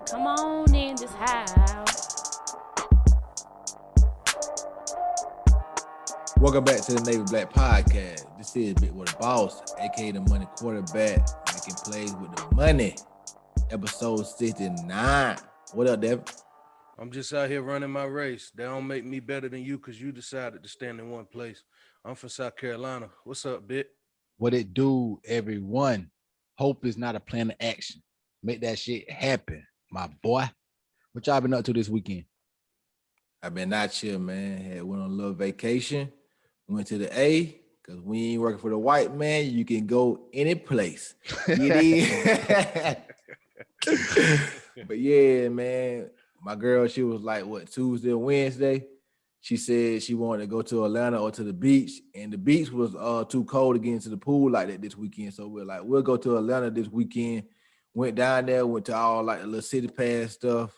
Come on in this house. Welcome back to the Navy Black Podcast. This is Big with the Boss, aka the Money Quarterback, making plays with the money. Episode 69. What up, Devin? I'm just out here running my race. That don't make me better than you because you decided to stand in one place. I'm from South Carolina. What's up, Bit? What it do, everyone? Hope is not a plan of action. Make that shit happen, my boy. What y'all been up to this weekend? I've been out here, man. Went on a little vacation. Went to the A, because we ain't working for the white man. You can go any place. But yeah, man. My girl, she was like, Tuesday or Wednesday? She said she wanted to go to Atlanta or to the beach, and the beach was too cold to get into the pool like that this weekend. So we're like, we'll go to Atlanta this weekend. Went down there, went to all like the little city pass stuff,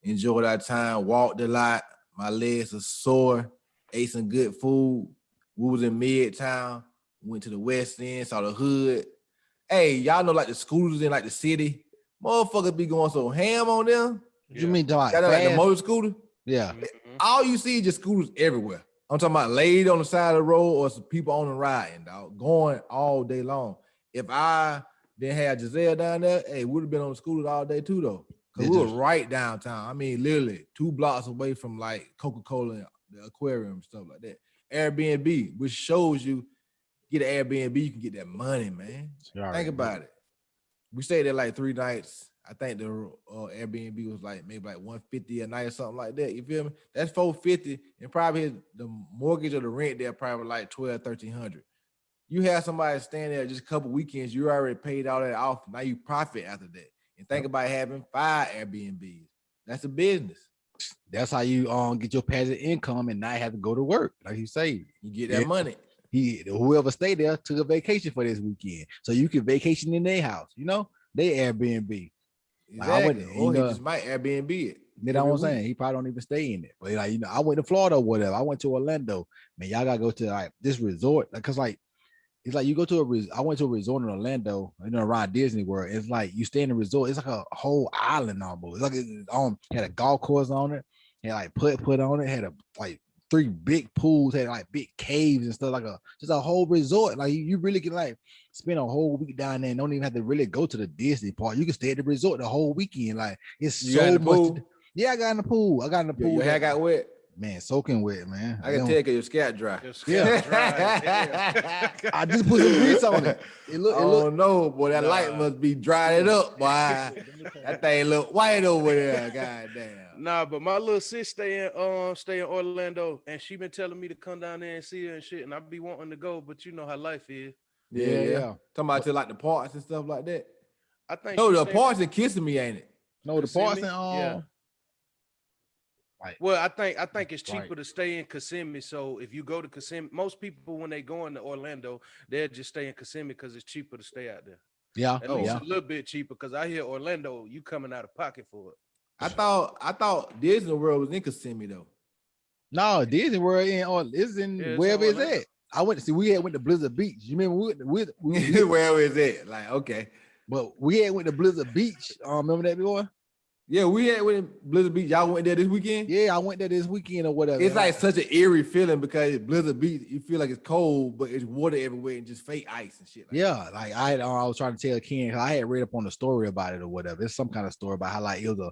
enjoyed our time, walked a lot. My legs are sore, ate some good food. We was in Midtown, went to the West End, saw the hood. Hey, y'all know like the scooters in like the city, motherfuckers be going so ham on them. You mean like the motor scooter? Yeah. Mm-hmm. All you see is just scooters everywhere. I'm talking about laid on the side of the road or some people on the ride, dog, going all day long. If I didn't have Giselle down there, hey, would have been on the scooters all day too, though. Because we were right downtown. I mean, literally 2 blocks away from like Coca-Cola and the aquarium and stuff like that. Airbnb, which shows you get an Airbnb, you can get that money, man. Think about it. We stayed there like 3 nights. I think the Airbnb was like maybe like $150 a night or something like that. You feel me? That's $450, and probably the mortgage or the rent there probably like $1,200-$1,300. You have somebody staying there just a couple weekends, you already paid all that off. Now you profit after that. And think about having 5 Airbnbs. That's a business. That's how you get your passive income and not have to go to work, like you say. You get that money. Whoever stayed there took a vacation for this weekend, so you can vacation in their house. You know, they Airbnb. Exactly. He just might Airbnb it. You know what I'm saying? He probably don't even stay in it. But like, I went to Florida or whatever. I went to Orlando. Man, y'all gotta go to like this resort, cause like it's like you go to I went to a resort in Orlando, around Disney World. It's like you stay in a resort. It's like a whole island almost. It's like it had a golf course on it, had like put on it, had a like 3 big pools, had like big caves and stuff, like just a whole resort. Like you really can like spend a whole week down there and don't even have to really go to the Disney part. You can stay at the resort the whole weekend. Like it's so much. Yeah, I got in the pool. Your hair got wet. Man, soaking wet, man. I can tell because your scalp dry. Yeah. I just put some grease on it. Oh no, boy, that light must be dried it up, boy. That thing look white over there. Goddamn. Nah, but my little sis stay in Orlando, and she been telling me to come down there and see her and shit, and I be wanting to go, but you know how life is. Yeah. Talking about to like the parks and stuff like that. I think the parks and kissing me, ain't it? No, the parks and yeah. Right. Well, I think it's cheaper to stay in Kissimmee. So if you go to Kissimmee, most people when they go into Orlando, they'll just stay in Kissimmee because it's cheaper to stay out there. Yeah, at least a little bit cheaper. Because I hear Orlando, you coming out of pocket for it. I thought Disney World was in Kissimmee though. No, Disney World is in wherever it's at. I went to see. We went to Blizzard Beach. You remember we where is it? Like okay, but we went to Blizzard Beach. Remember that boy? Yeah, we went to Blizzard Beach. Y'all went there this weekend? Yeah, I went there this weekend or whatever. It's like such an eerie feeling because Blizzard Beach, you feel like it's cold, but it's water everywhere and just fake ice and shit. Like I was trying to tell Ken, I had read up on the story about it or whatever. It's some kind of story about how like it was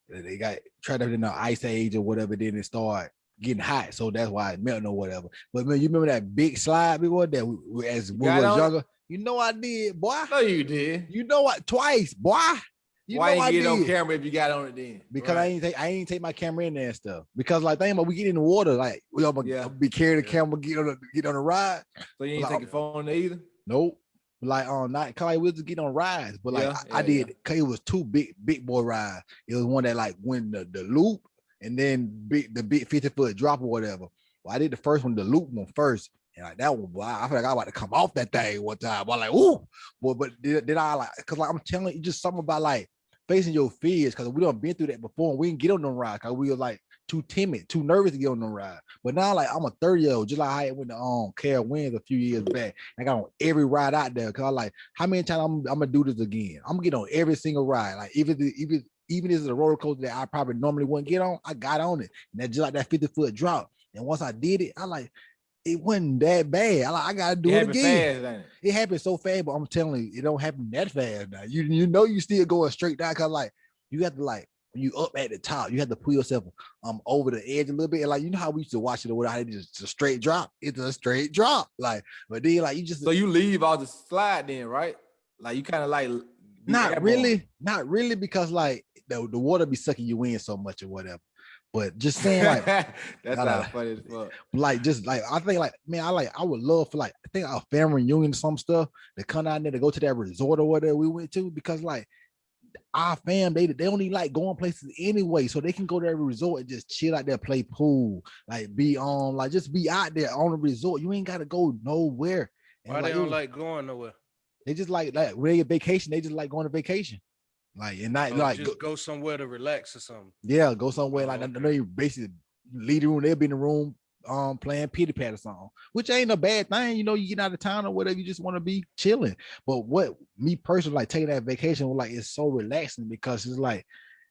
they got trapped up in the ice age or whatever. Then it started getting hot, so that's why it melting or whatever. But man, you remember that big slide before that as we were younger? You know I did, boy. No, you did. You know what? Twice, boy. Why ain't get it on camera if you got on it then? Because I ain't take my camera in there and stuff. Because like think about we get in the water, like we all be carrying the camera, get on the ride. So you ain't take your phone there either? Nope. Like not cause like we'll just get on rides, but like I did cause it was 2 big boy rides. It was one that like went the loop and then the big 50-foot drop or whatever. Well, I did the first one, the loop one first. And like that one, boy, I feel like I about to come off that thing one time. I'm like, ooh, boy, but did I like? Cause like I'm telling you, just something about like facing your fears. Cause we done been through that before, and we didn't get on the ride. Cause we were like too timid, too nervous to get on the ride. But now, like I'm a 30-year-old, just like I went to Carol Winds a few years back. I got on every ride out there. Cause I like, how many times I'm gonna do this again? I'm gonna get on every single ride. Like even even if it's a roller coaster that I probably normally wouldn't get on, I got on it. And that's just like that 50-foot drop. And once I did it, I like, it wasn't that bad. I gotta do it again. Fast, ain't it? It happened so fast, but I'm telling you, it don't happen that fast now. You know you still going straight down because like you have to like when you up at the top, you have to pull yourself over the edge a little bit. And like you know how we used to watch it or whatever, it's a straight drop. It's a straight drop. Like, but then like you just So you leave all the slide then, right? Like you kind of like not really, because like the water be sucking you in so much or whatever. But just saying, like that's not funny as fuck. Like just like I think like man, I would love for like I think a family reunion or some stuff to come out there to go to that resort or whatever we went to, because like our fam they don't even like going places anyway, so they can go to every resort and just chill out there, play pool, like be on like just be out there on the resort. You ain't gotta go nowhere. And Why like, they don't like going nowhere? They just like when they get vacation, they just like going to vacation. Like and not like just go somewhere to relax or something. Yeah, go somewhere like okay. I know you basically leave the room. They'll be in the room playing pity pat or something, which ain't a bad thing. You know, you get out of town or whatever, you just want to be chilling. But what me personally like taking that vacation was like it's so relaxing because it's like,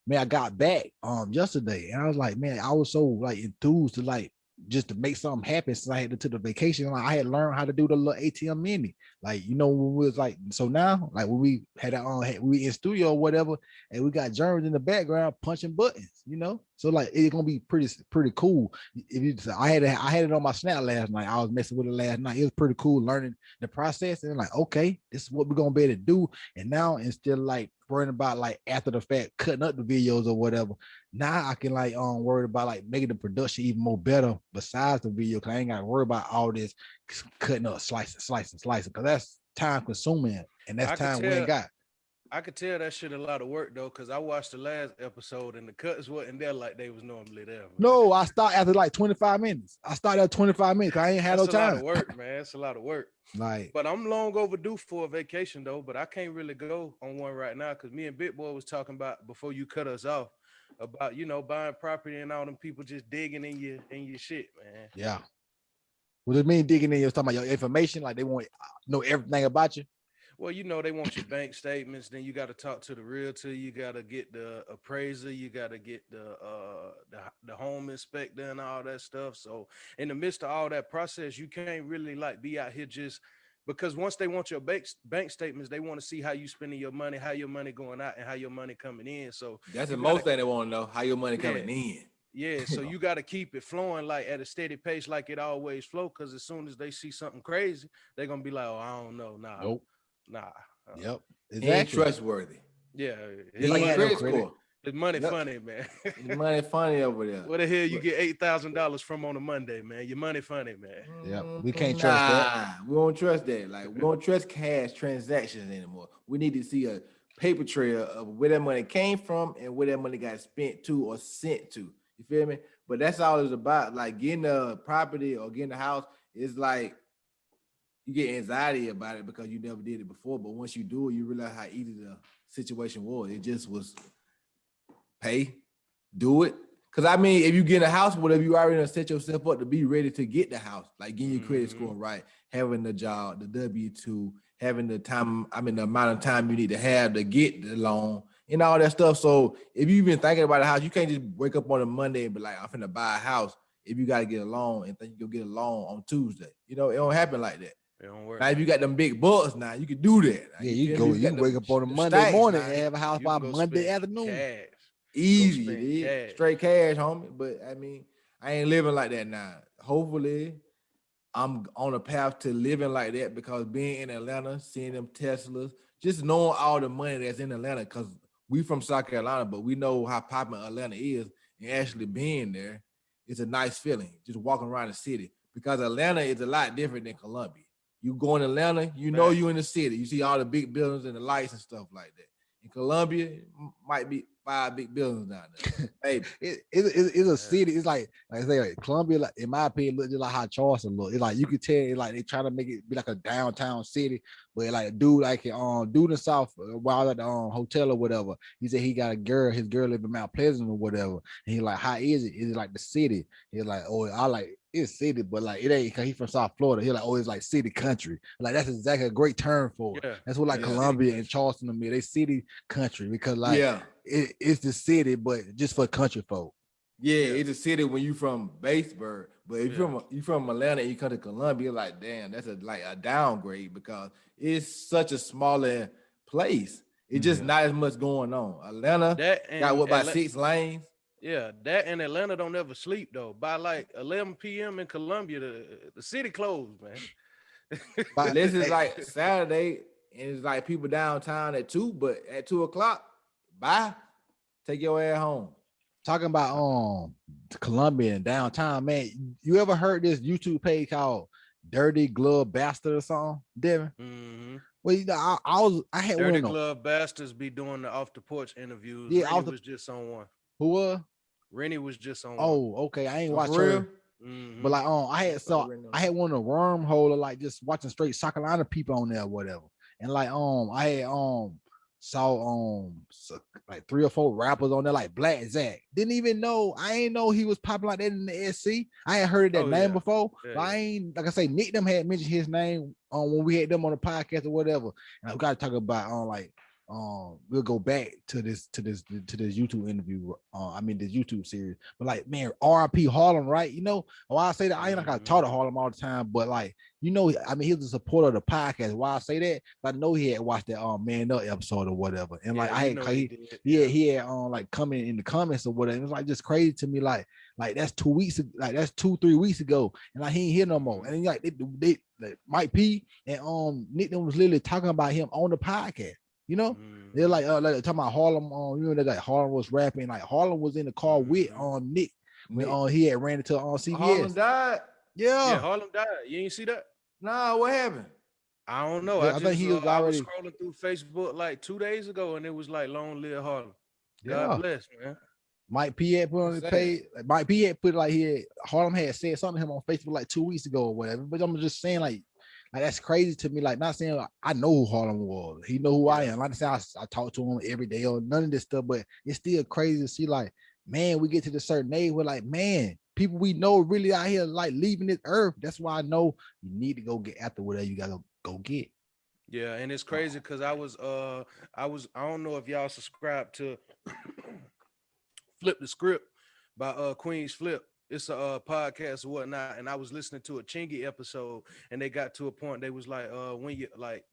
man, I got back yesterday and I was like, man, I was so like enthused to like just to make something happen since I had to the vacation. Like I had learned how to do the little ATM mini. Like, you know, when we was like, so now, like when we had we in studio or whatever, and we got Germans in the background punching buttons, you know? So like, it's going to be pretty cool. If you, I had it on my Snap last night. I was messing with it last night. It was pretty cool learning the process and like, okay, this is what we're going to be able to do. And now instead of like worrying about like after the fact, cutting up the videos or whatever, now I can like worry about like making the production even more better besides the video, because I ain't got to worry about all this cutting up, slicing, because that's time consuming and that's time we ain't got. I could tell that shit a lot of work though, because I watched the last episode and the cuts wasn't there like they was normally there. Man. No, I start after like 25 minutes. I started at 25 minutes. I ain't had no time. That's a lot of work, man. It's a lot of work. Like, but I'm long overdue for a vacation though. But I can't really go on one right now because me and Big Boy was talking about before you cut us off about buying property and all them people just digging in your shit, man. Yeah. What does it mean digging in? You're talking about your information, like they want to know everything about you. Well, they want your bank statements. Then you got to talk to the realtor. You got to get the appraiser. You got to get the home inspector and all that stuff. So in the midst of all that process, you can't really like be out here just because once they want your bank statements, they want to see how you spending your money, how your money going out, and how your money coming in. So that's the most thing they want to know, how your money coming in. Yeah, so you got to keep it flowing like at a steady pace, like it always flow. Because as soon as they see something crazy, they're gonna be like, "Oh, I don't know, nah, nope, nah." Yep, exactly. Ain't trustworthy. Yeah, his like credit score. His money funny, man. His money funny over there. Where the hell you get $8,000 from on a Monday, man? Your money funny, man. Yeah, we can't trust that. We don't trust that. Like we don't trust cash transactions anymore. We need to see a paper trail of where that money came from and where that money got spent to or sent to. You feel me? But that's all it's about. Like getting the property or getting the house is like you get anxiety about it because you never did it before. But once you do it, you realize how easy the situation was. It just was pay, do it. Because I mean, if you get a house, whatever, you already set yourself up to be ready to get the house. Like getting your credit score right, having the job, the W-2, having the time, the amount of time you need to have to get the loan and all that stuff. So if you've been thinking about a house, you can't just wake up on a Monday and be like, I'm finna buy a house if you got to get a loan and think you'll get a loan on Tuesday. It don't happen like that. It don't work. Now, if you got them big bucks now, you can do that. Yeah, you wake up on a Monday morning and have a house by Monday afternoon. Cash. Easy, straight cash, homie. But I mean, I ain't living like that now. Hopefully, I'm on a path to living like that because being in Atlanta, seeing them Teslas, just knowing all the money that's in Atlanta, because we from South Carolina, but we know how popular Atlanta is, and actually being there, it's a nice feeling, just walking around the city, because Atlanta is a lot different than Columbia. You go in Atlanta, you know you in the city. You see all the big buildings and the lights and stuff like that. In Columbia, it might be 5 big buildings down there. Maybe. It's a city. It's like I say, like Columbia, like, in my opinion, looks just like how Charleston look. It's like you could tell, like they try to make it be like a downtown city, but like a dude, like dude in the South, while I was at the hotel or whatever, he said he got a girl. His girl live in Mount Pleasant or whatever. And he like, how is it? Is it like the city? He's like, oh, I like. it's city, but like it ain't cause he from South Florida. He like, oh, it's like city country. Like that's exactly a great term for it. Yeah. That's what like Yeah. Columbia and Charleston to me, they city country because like yeah. it's the city, but just for country folk. Yeah, Yeah. it's a city when you from Batesburg, but if Yeah. you from Atlanta and you come to Columbia, like damn, that's a downgrade because it's such a smaller place. It's just Yeah. not as much going on. Atlanta That and got what about Atla- 6 lanes? Yeah, that and Atlanta don't ever sleep though. By like 11 p.m. in Columbia, the city closed, man. But Unless it's like Saturday and it's like people downtown at 2, but at 2:00, bye, take your ass home. talking about Columbia and downtown, man. You ever heard this YouTube page called Dirty Glove Bastard or something, Devin? Mhm. Well, you know, I had one Dirty of them. Glove Bastards be doing the off the porch interviews. Yeah, Rennie off the- was just on one. Who was? Rennie was just on one. Oh, okay. I ain't For watched real? her. Mhm. But like, I had one of the wormhole of like just watching straight South Carolina people on there, or whatever. And like, I had saw like 3 or 4 rappers on there, like Black Zach. Didn't even know, I ain't know he was popping like that in the SC. I had heard that Oh, name yeah. before, Yeah, but I yeah. ain't, like I say, Nick them had mentioned his name when we had them on the podcast or whatever. And I got to talk about we'll go back to this YouTube interview. This YouTube series. But like, man, RIP Harlem, right? You know, why I say that, I ain't like I talk to Harlem all the time, but like, you know, he was a supporter of the podcast. Why I say that? I know he had watched that Man Up episode or whatever. And like, Yeah, I you had know he did. he had like coming in the comments or whatever. It was like just crazy to me, like that's 2 weeks, like that's 2-3 weeks ago, and like he ain't here no more. And then like they like Mike P and Nick them was literally talking about him on the podcast. You know, they're like talking about Harlem. You know, that like Harlem was rapping. Like Harlem was in the car with Nick when he had ran into CBS. Harlem died? Yeah, Yeah, Harlem died. You ain't see that? Nah, what happened? I don't know. Yeah, I think he was I was already- scrolling through Facebook like 2 days ago, and it was like "Long Live Harlem." Yeah. God bless, man. Mike P had put on his Sad. page. Like, Mike P had put like Harlem had said something to him on Facebook like 2 weeks ago or whatever. But I'm just saying like that's crazy to me. Like not saying I know who Harlem was. He know who I am. Like I said, I talk to him every day or none of this stuff. But it's still crazy to see like, man, we get to the certain age where like, man, people we know really out here like leaving this earth. That's why I know you need to go get after whatever you gotta go get. Yeah, and it's crazy because I don't know if y'all subscribe to Flip the Script by Queen's Flip. It's a podcast or whatnot, and I was listening to a Chingy episode, and they got to a point they was like, when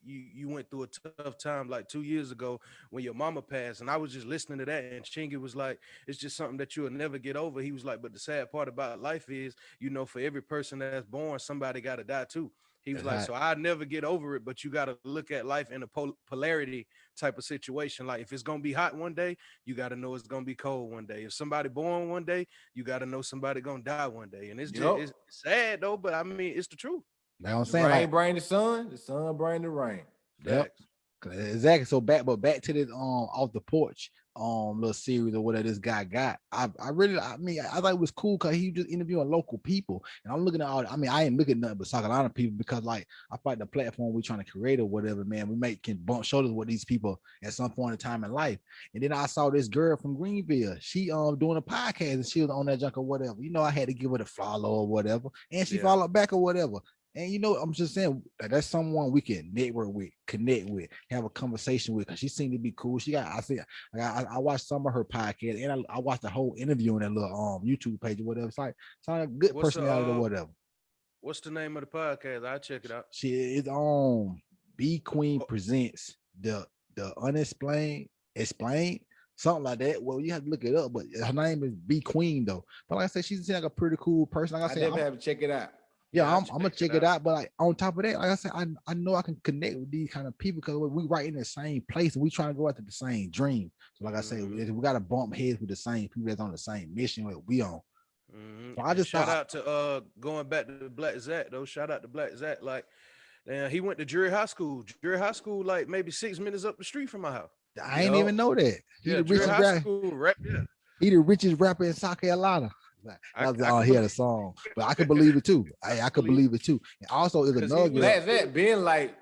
you went through a tough time like 2 years ago when your mama passed, and I was just listening to that, and Chingy was like, it's just something that you'll never get over. He was like, but the sad part about life is, you know, for every person that's born, somebody got to die too. He was That's like, so I never get over it, but you got to look at life in a polarity type of situation. Like if it's going to be hot one day, you got to know it's going to be cold one day. If somebody born one day, you got to know somebody going to die one day. And it's just it's sad though, but I mean, it's the truth. Like I'm The saying, rain like, bring the sun bring the rain. yep. Facts. Exactly. So back to this off the porch little series or whatever this guy got. I thought it was cool because he just interviewing local people. And I'm looking at I ain't looking at nothing but South Carolina people because like I feel like the platform we trying to create or whatever, man, we can bump shoulders with these people at some point in time in life. And then I saw this girl from Greenville. She doing a podcast and she was on that junk or whatever. You know, I had to give her the follow or whatever. And she followed back or whatever. And you know, I'm just saying that's someone we can network with, connect with, have a conversation with. Cause she seemed to be cool. I watched some of her podcast and I watched the whole interview on that little YouTube page or whatever. It's like a good personality or whatever. What's the name of the podcast? I'll check it out. She is B Queen presents the explained, something like that. Well, you have to look it up, but her name is B Queen though. But like I said, she's like a pretty cool person. Like I said, definitely have to check it out. Yeah, Yeah, I'm gonna check it out. But like on top of that, like I said, I know I can connect with these kind of people because we right in the same place and we trying to go after the same dream. So like I say, we gotta bump heads with the same people that's on the same mission that we on. So I just shout out to going back to Black Zach though. Shout out to Black Zach. Like, he went to Drury High School. Drury High School, like maybe 6 minutes up the street from my house. I ain't even know that. He the Drury richest High rapper. School, right there. He the richest rapper in South Carolina. He had a song, but I could believe it too. I could believe it too. And also, is another Black Zach been like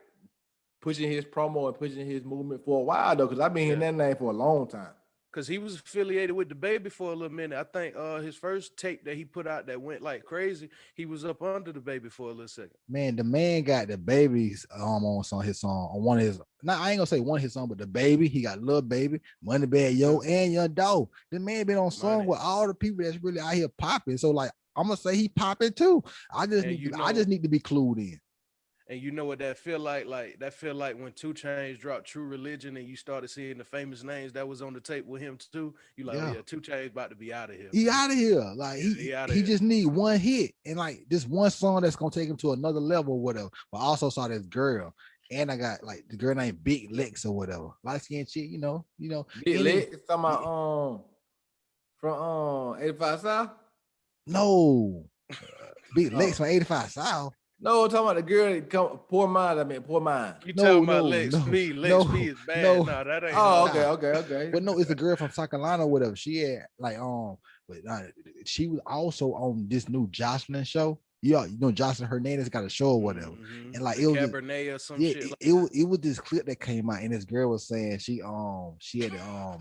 pushing his promo and pushing his movement for a while though, because I've been hearing that name for a long time. because he was affiliated with the baby for a little minute. I think his first tape that he put out that went like crazy, he was up under the baby for a little second. Man, the man got the baby's on his song on one of his. Now I ain't gonna say one of his song, but the baby. He got Lil Baby, Money Bag Yo, and Young Dog. The man been on song Money. with all the people that's really out here popping. So like, I'm gonna say he popping too. I just And need you to, know- I just need to be clued in. And you know what that feel like? Like that feel like when 2 Chainz dropped True Religion and you started seeing the famous names that was on the tape with him too. You like, Yeah. oh yeah, 2 Chainz about to be out of here. He man. out of here. Like He outta he here. just need one hit and like this one song that's gonna take him to another level or whatever. But I also saw this girl. And I got like the girl named Big Lex or whatever. Light skin chick, you know. Big Any- Lit, it's talking about from 85 South. No. Big Oh. Lex from 85 South. No, I'm talking about the girl that come Poor Mind. I mean Poor Mind. You No, talking about no, Lex no, P? Lex no, P is bad. no. No, that ain't. Oh, no. okay. But no, it's the girl from South Carolina or whatever. She had like but she was also on this new Jocelyn show. Yeah, you know Jocelyn Hernandez got a show or whatever. Mhm. And like The it was Cabernet or some yeah, shit. it was this clip that came out, and this girl was saying she had to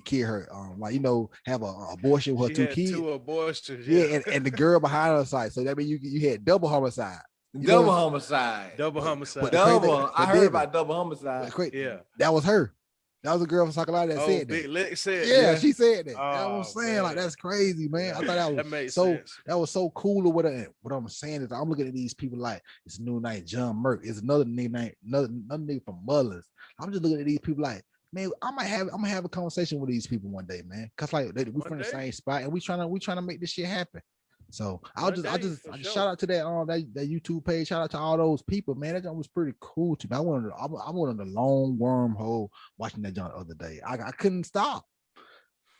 kid her like have a abortion with her She two had kids. 2 abortions. Yeah, and the girl behind her side. So that means you had double homicide. You know Double what homicide. Double homicide. but- Double. I but heard David- about double homicide. Yeah. That was her. That was a girl from South Carolina that Oh, said Big that. Lex said. Yeah, that. she said that. That's what Oh, I'm saying. Like man. that's crazy, man. I thought that was That made so sense. that was so cool. Or what I'm saying is I'm looking at these people like it's a new night, John Merck. It's another nigga named another nigga from Mullins. I'm just looking at these people like, man, I'm gonna have a conversation with these people one day, man. Cause like we One from the day. same spot and we trying to make this shit happen. So I One just day, for shout sure. out to that YouTube page. Shout out to all those people, man. That joint was pretty cool to me. I went on the long wormhole watching that joint the other day. I couldn't stop.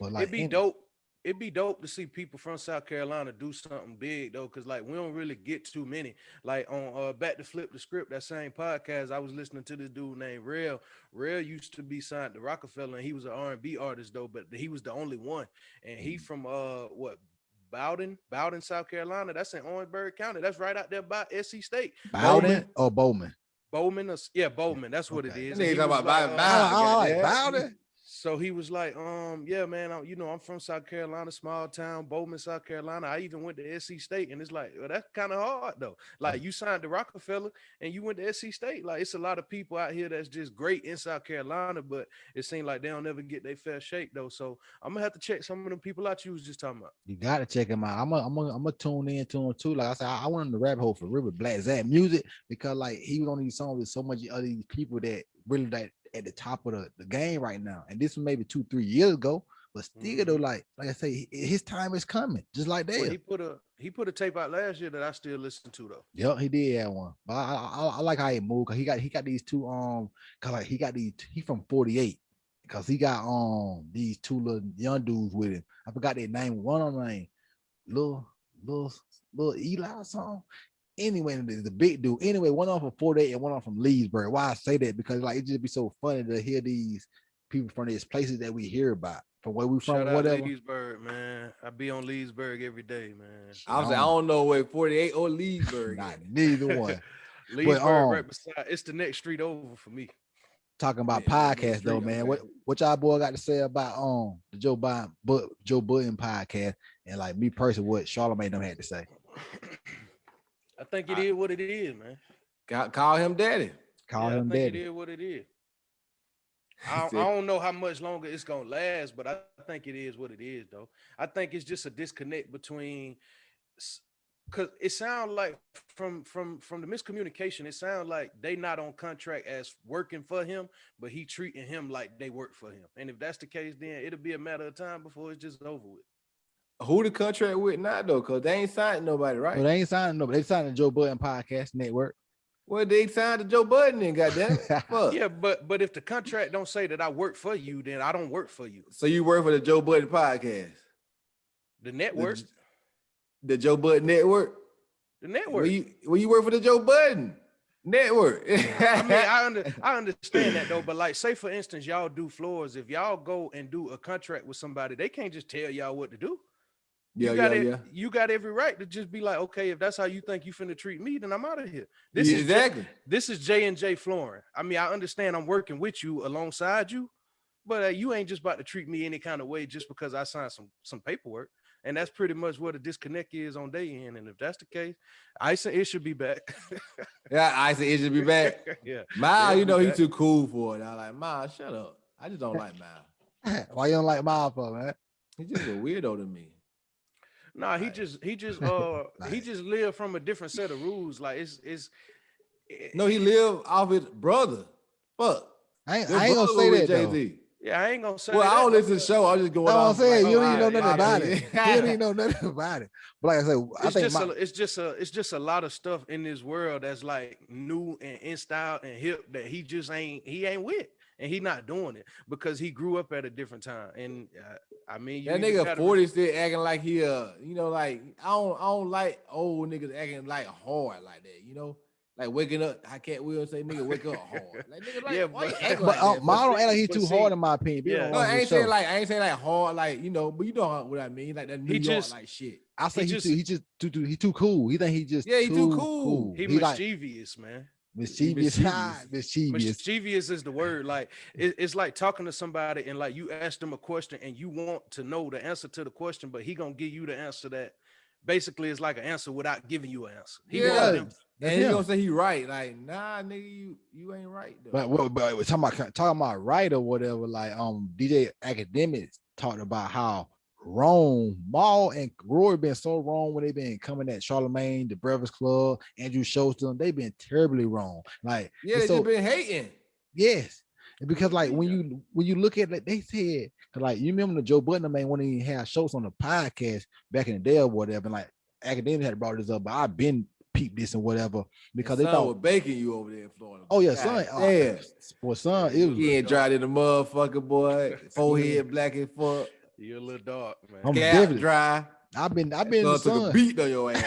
But like It'd be dope. It'd be dope to see people from South Carolina do something big though, because like we don't really get too many. Like on Back to Flip the Script, that same podcast, I was listening to this dude named Rail. Rail used to be signed to Rockefeller, and he was an R&B artist though, but he was the only one. And he from Bowden, South Carolina. That's in Orangeburg County. That's right out there by SC State. Bowden or Bowman? Bowman, Bowman. That's what it Okay. is. That nigga And he talking was about like, Bowden. Bowden. So he was like, yeah, man, I'm from South Carolina, small town, Bowman, South Carolina. I even went to SC State, and it's like, well, that's kind of hard though. Like you signed to Rockefeller and you went to SC State. Like it's a lot of people out here that's just great in South Carolina, but it seems like they don't ever get their fair shake though. So I'm gonna have to check some of them people out you was just talking about. You gotta check him out. I'm gonna tune in to him too. Like I said, I went on the rabbit hole for River Black Zach music because like he was on these songs with so much other these people that really like at the top of the game right now. And this was maybe 2-3 years ago, but still though, like I say, his time is coming, just like that. Well, he put a tape out last year that I still listen to though. Yep, he did have one. But I like how he moved because he got these two cause like he from 48 because he got these two little young dudes with him. I forgot their name. One of them name little Eli or something. Anyway, the big dude. Anyway, one on from 48 and one on from Leesburg. Why I say that? Because like it just be so funny to hear these people from these places that we hear about, from where we from, Shout out whatever. Leesburg, man. I be on Leesburg every day, man. I was like, I don't know where 48 or Leesburg. Not neither one. Leesburg right beside. It's the next street over for me. Talking about Yeah, podcasts though, street, man. okay. What y'all boy got to say about the Joe Budden podcast and like me personally, what Charlamagne them had to say? I think it is what it is, man. Call him daddy. Call Yeah, him I think daddy. it is what it is. I don't know how much longer it's gonna last, but I think it is what it is, though. I think it's just a disconnect between, because it sounds like from the miscommunication, it sounds like they not on contract as working for him, but he treating him like they work for him. And if that's the case, then it'll be a matter of time before it's just over with. Who the contract with now though? Cause they ain't signed nobody, right? Well, they ain't signing nobody. They signed the Joe Budden podcast network. Well, they signed to Joe Budden then, goddamn. Fuck. Yeah, but if the contract don't say that I work for you, then I don't work for you. So you work for the Joe Budden podcast, The network, the Joe Budden network. the network. Well, you work for the Joe Budden network. I mean, I understand that though, but like, say for instance, y'all do floors. If y'all go and do a contract with somebody, they can't just tell y'all what to do. yeah. You got every right to just be like, okay, if that's how you think you finna treat me, then I'm out of here. This Yeah, is exactly. this is J&J Flooring. I mean, I understand I'm working with you alongside you, But you ain't just about to treat me any kind of way just because I signed some paperwork. And that's pretty much what a disconnect is on day end. And if that's the case, I say it should be back. Yeah, I said it should be back. Yeah. Miles, Yeah, you know, be he back. too cool for it. I like Miles, shut up. I just don't like Miles. Why you don't like Miles for, man? He's just a weirdo to me. Nah, he Right. just he Right. just lived from a different set of rules. Like it's No, he lived off his brother. Fuck. I ain't His gonna brother say was that with though. Jay-Z. yeah, I ain't gonna say Well, I that. don't listen to the show. I'm just going That's what I'm off. saying. like, You oh, don't even know all nothing right, about all it. right. You don't even know nothing about it. But like I said, I It's think just it's just a lot of stuff in this world that's like new and in style and hip that he ain't with, and he not doing it because he grew up at a different time. And I mean, you That either nigga gotta 40 still acting like he you know, like I don't like old niggas acting like hard like that, you know? Like waking up, I can't will say nigga wake up hard. Like nigga, like Yeah, why you but- acting but like that? Miles don't see- act like he's but too see, hard in my opinion. yeah. No, I ain't saying like hard, like you know, but you know what I mean, like that New He York just- like shit. I say he he just too cool. He think he just Yeah, he too cool. he like mischievous, man. mischievous. mischievous. Mischievous. Mischievous is the word. Like it's like talking to somebody and like you ask them a question and you want to know the answer to the question, but he gonna give you the answer that basically is like an answer without giving you an answer. He one of Yeah. them. And That's he him. gonna say he right. Like, nah, nigga, you ain't right though. But we're talking about right or whatever. Like DJ Academics talked about how wrong Maul and Roy been so wrong when they been coming at Charlemagne, the Breakfast Club, Andrew Schultz, they've been terribly wrong. Like yeah, it's they so, just been hating. yes. And because like when you look at it, they said like you remember the Joe Budden man when he had Schultz on the podcast back in the day or whatever, and like Academics had brought this up, but I've been peeped this and whatever because they Son thought was baking you over there in Florida. oh yeah, God son. damn. Well, son, it was He ain't dried in the motherfucker, boy. Forehead black as fuck. You're a little dark, man. I'm Gap definitely- dry. I've been in the Son took a sun. beat on your ass.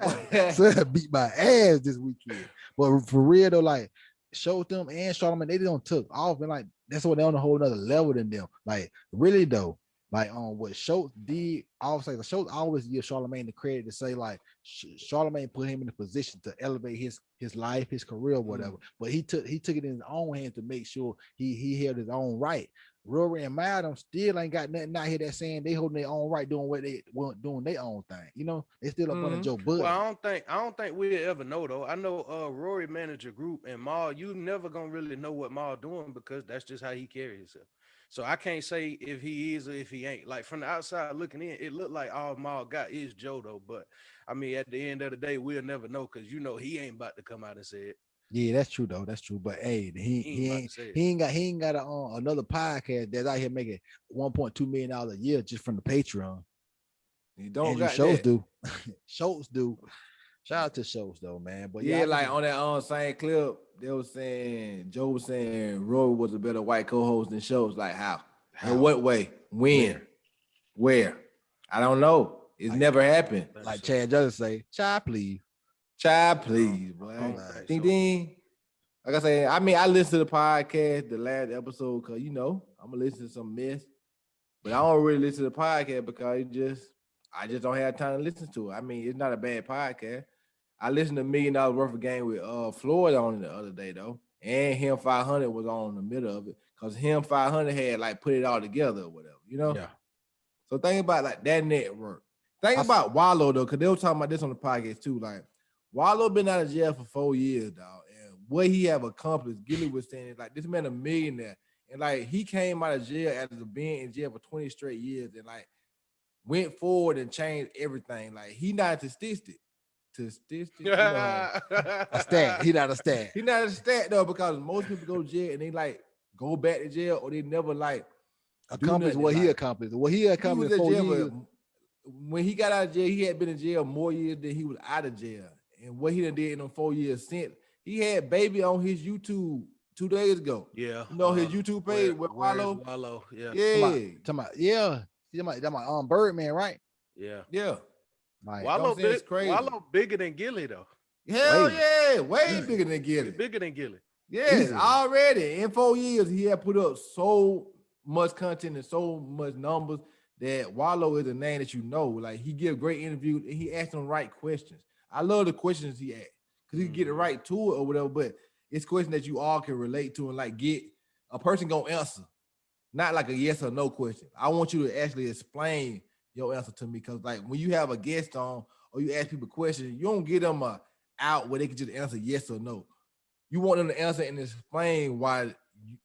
Out there, boy. Son beat my ass this weekend. But for real though, like showed them and Charlamagne, they don't took off and like that's what they're on a whole nother level than them. Like really though, like what Schultz did, I was like Schultz always give Charlamagne the credit to say like Charlamagne put him in a position to elevate his life, his career, or whatever. But he took it in his own hands to make sure he held his own right. Rory and Madam still ain't got nothing out here that saying they holding their own right, doing what they want, doing their own thing. You know, they still up under Mhm. Joe Budden. Well, I don't think we'll ever know though. I know Rory manage a group and Maul, you never gonna really know what Maul doing because that's just how he carries himself. So I can't say if he is or if he ain't. Like from the outside looking in, it looked like all Maul got is Joe though. But I mean, at the end of the day, we'll never know because you know he ain't about to come out and say it. Yeah, that's true though. That's true. But hey, He ain't about to say it. he ain't got another podcast that's out here making $1.2 million a year just from the Patreon. He don't Andrew got Schultz that. do. Schultz do. Shout out to Schultz though, man. But Yeah, I like think- on that same clip, they was saying Joe was saying Roy was a better white co-host than Schultz. Like how? How? In what way? When? Where? I don't know. It's Like- never happened. like Chad Judge say, child, please. Child, please, boy. don't think Ding so. ding. Like I say, I mean, I listened to the podcast, the last episode, because you know, I'm gonna listen to some mess. But I don't really listen to the podcast because I just don't have time to listen to it. I mean, it's not a bad podcast. I listened to $1 Million Worth of Game with Floyd on it the other day though, and him 500 was on in the middle of it because him 500 had like put it all together or whatever, you know. Yeah. So think about like that network. Think I- about Wallow though, because they were talking about this on the podcast too. Like Wallow been out of jail for 4 years, dog, and what he have accomplished. Gilly was saying like this man a millionaire, and like he came out of jail after being in jail for 20 straight years, and like went forward and changed everything. Like he not statistic. You know, A stat. He not a stat. he not a stat though, because most people go to jail and they like go back to jail or they never like Accomplished nothing, what he like- accomplished. What he he was accomplished in 4 jail, years. but when he got out of jail, he had been in jail more years than he was out of jail. And what he done did in them 4 years since, he had Baby on his YouTube 2 days ago. Yeah. You know his YouTube page with where's Wallow? Wallow. Yeah. Yeah, Talking about Birdman, right? Yeah. yeah. Like, Wallow, saying? It's crazy. Wallow bigger than Gilly though. Hell Way. yeah, way Yeah. bigger than Gilly. Bigger than Gilly. Yes, Easily. already in 4 years, he had put up so much content and so much numbers that Wallow is a name that you know. Like he give great interviews and he asks them right questions. I love the questions he asks because he get it right to it or whatever. But it's questions that you all can relate to and like get a person gonna answer. not like a yes or no question. I want you to actually explain your answer to me, because like when you have a guest on or you ask people questions, you don't get them out where they can just answer yes or no. You want them to answer and explain why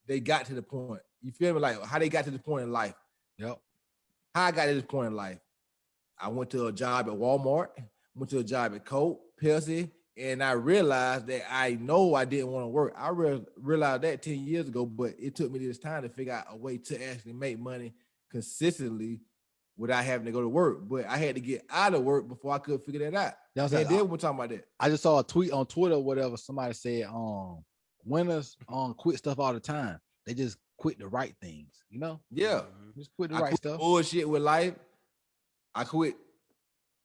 they got to the point. You feel me? Like how they got to the point in life. Yep. How I got to this point in life. I went to a job at Walmart, went to a job at Coke, Pepsi, and I realized that I know I didn't want to work. I realized that 10 years ago, but it took me this time to figure out a way to actually make money consistently without having to go to work. But I had to get out of work before I could figure that out. That's And like, then we're talking about that. I just saw a tweet on Twitter or whatever. Somebody said, winners quit stuff all the time. They just quit the right things, you know? Yeah. Just quit the I right quit stuff. bullshit with life. I quit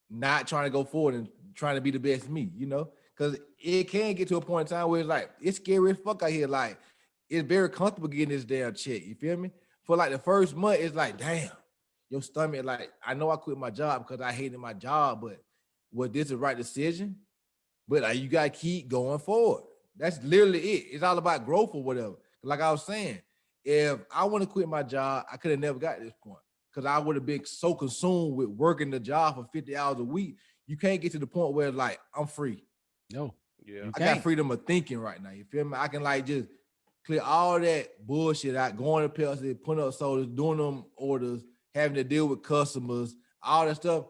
not trying to go forward and trying to be the best me, you know? Because it can get to a point in time where it's like, it's scary as fuck out here. Like, it's very comfortable getting this damn check. You feel me? For like the first month, it's like, damn, your stomach, like, I know I quit my job because I hated my job, but was this the right decision? But you got to keep going forward. That's literally it. It's all about growth or whatever. Like I was saying, if I want to quit my job, I could have never got to this point because I would have been so consumed with working the job for 50 hours a week. You can't get to the point where like, I'm free. No. Yeah. You I can't. got freedom of thinking right now. You feel me? I can like just clear all that bullshit out, going to Pepsi, putting up sodas, doing them orders, having to deal with customers, all that stuff.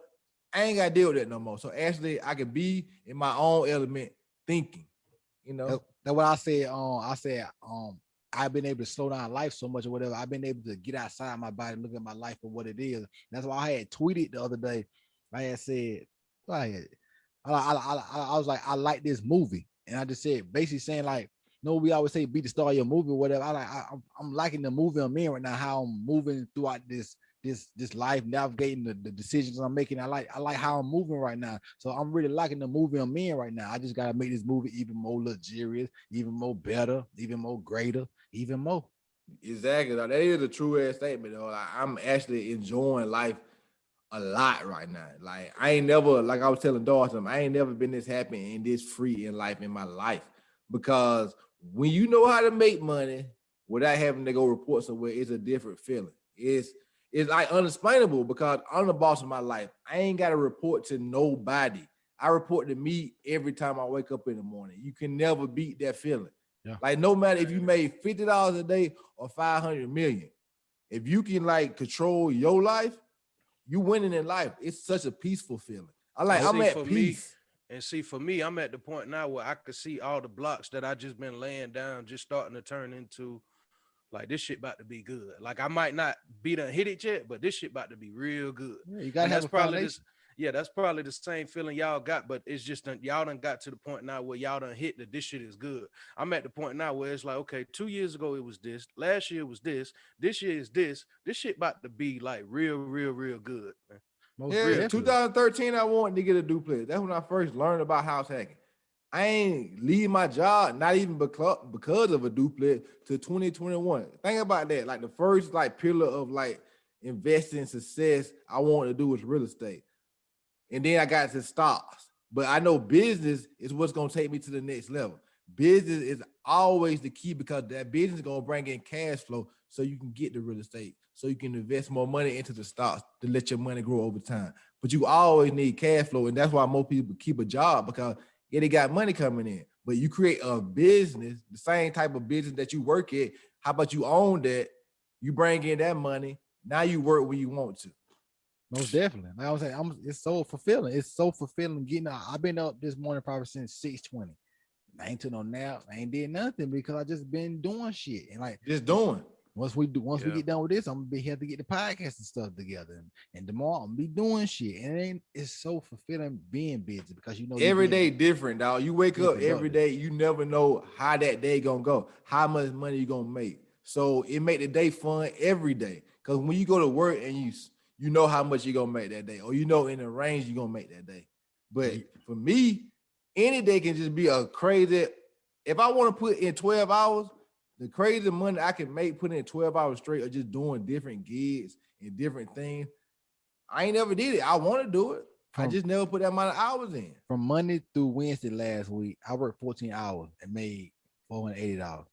I ain't got to deal with that no more. So actually, I can be in my own element thinking, you know? That's what I said. I've been able to slow down life so much or whatever. I've been able to get outside my body, look at my life for what it is. That's why I had tweeted the other day. I had said, I was like, I like this movie. And I just said, basically saying like, no, we always say be the star of your movie or whatever. I'm liking the movie I'm in right now, how I'm moving throughout this life, navigating the decisions I'm making. I like how I'm moving right now. So I'm really liking the movie I'm in right now. I just gotta make this movie even more luxurious, even more better, even more greater, even more. Exactly. That is a true ass statement, though. Like, I'm actually enjoying life a lot right now. Like I ain't never, like I was telling Dawson, I ain't never been this happy and this free in life in my life. Because when you know how to make money without having to go report somewhere, it's a different feeling. It's like unexplainable because I'm the boss of my life. I ain't got to report to nobody. I report to me every time I wake up in the morning. You can never beat that feeling. Yeah. Like no matter if you made $50 a day or 500 million, if you can like control your life, you winning in life. It's such a peaceful feeling. I'm at peace. And see, for me, I'm at the point now where I can see all the blocks that I just been laying down, just starting to turn into like this shit about to be good. Like I might not be done hit it yet, but this shit about to be real good. Yeah, you gotta have a foundation. That's probably the same feeling y'all got, but it's just y'all done got to the point now where y'all done hit that this shit is good. I'm at the point now where it's like, okay, 2 years ago it was this, last year was this year is this shit about to be like real good, man. Yeah, 2013, I wanted to get a duplex. That's when I first learned about house hacking. I ain't leave my job, not even because of a duplex, to 2021. Think about that. Like the first like pillar of like investing success I wanted to do was real estate. And then I got to stocks. But I know business is what's going to take me to the next level. Business is always the key because that business is going to bring in cash flow so you can get the real estate, so you can invest more money into the stocks to let your money grow over time. But you always need cash flow. And that's why most people keep a job because they got money coming in. But you create a business, the same type of business that you work at. How about you own that? You bring in that money. Now you work when you want to. Most definitely. Like I was saying, it's so fulfilling. It's so fulfilling getting out. I've been up this morning probably since 6:20. I ain't took no nap. I ain't did nothing because I just been doing shit. And like just doing. Once we get done with this, I'm gonna be here to get the podcast and stuff together. And tomorrow I'm gonna be doing shit. And it's so fulfilling being busy because you know every day different, dog. You wake up every day, you never know how that day gonna go, how much money you gonna make. So it make the day fun every day. Because when you go to work and you know how much you're gonna make that day, or you know in the range you're gonna make that day. But for me, any day can just be a crazy. If I want to put in 12 hours, the crazy money I can make putting in 12 hours straight or just doing different gigs and different things. I ain't never did it. I want to do it. I just never put that amount of hours in. From Monday through Wednesday last week, I worked 14 hours and made $480.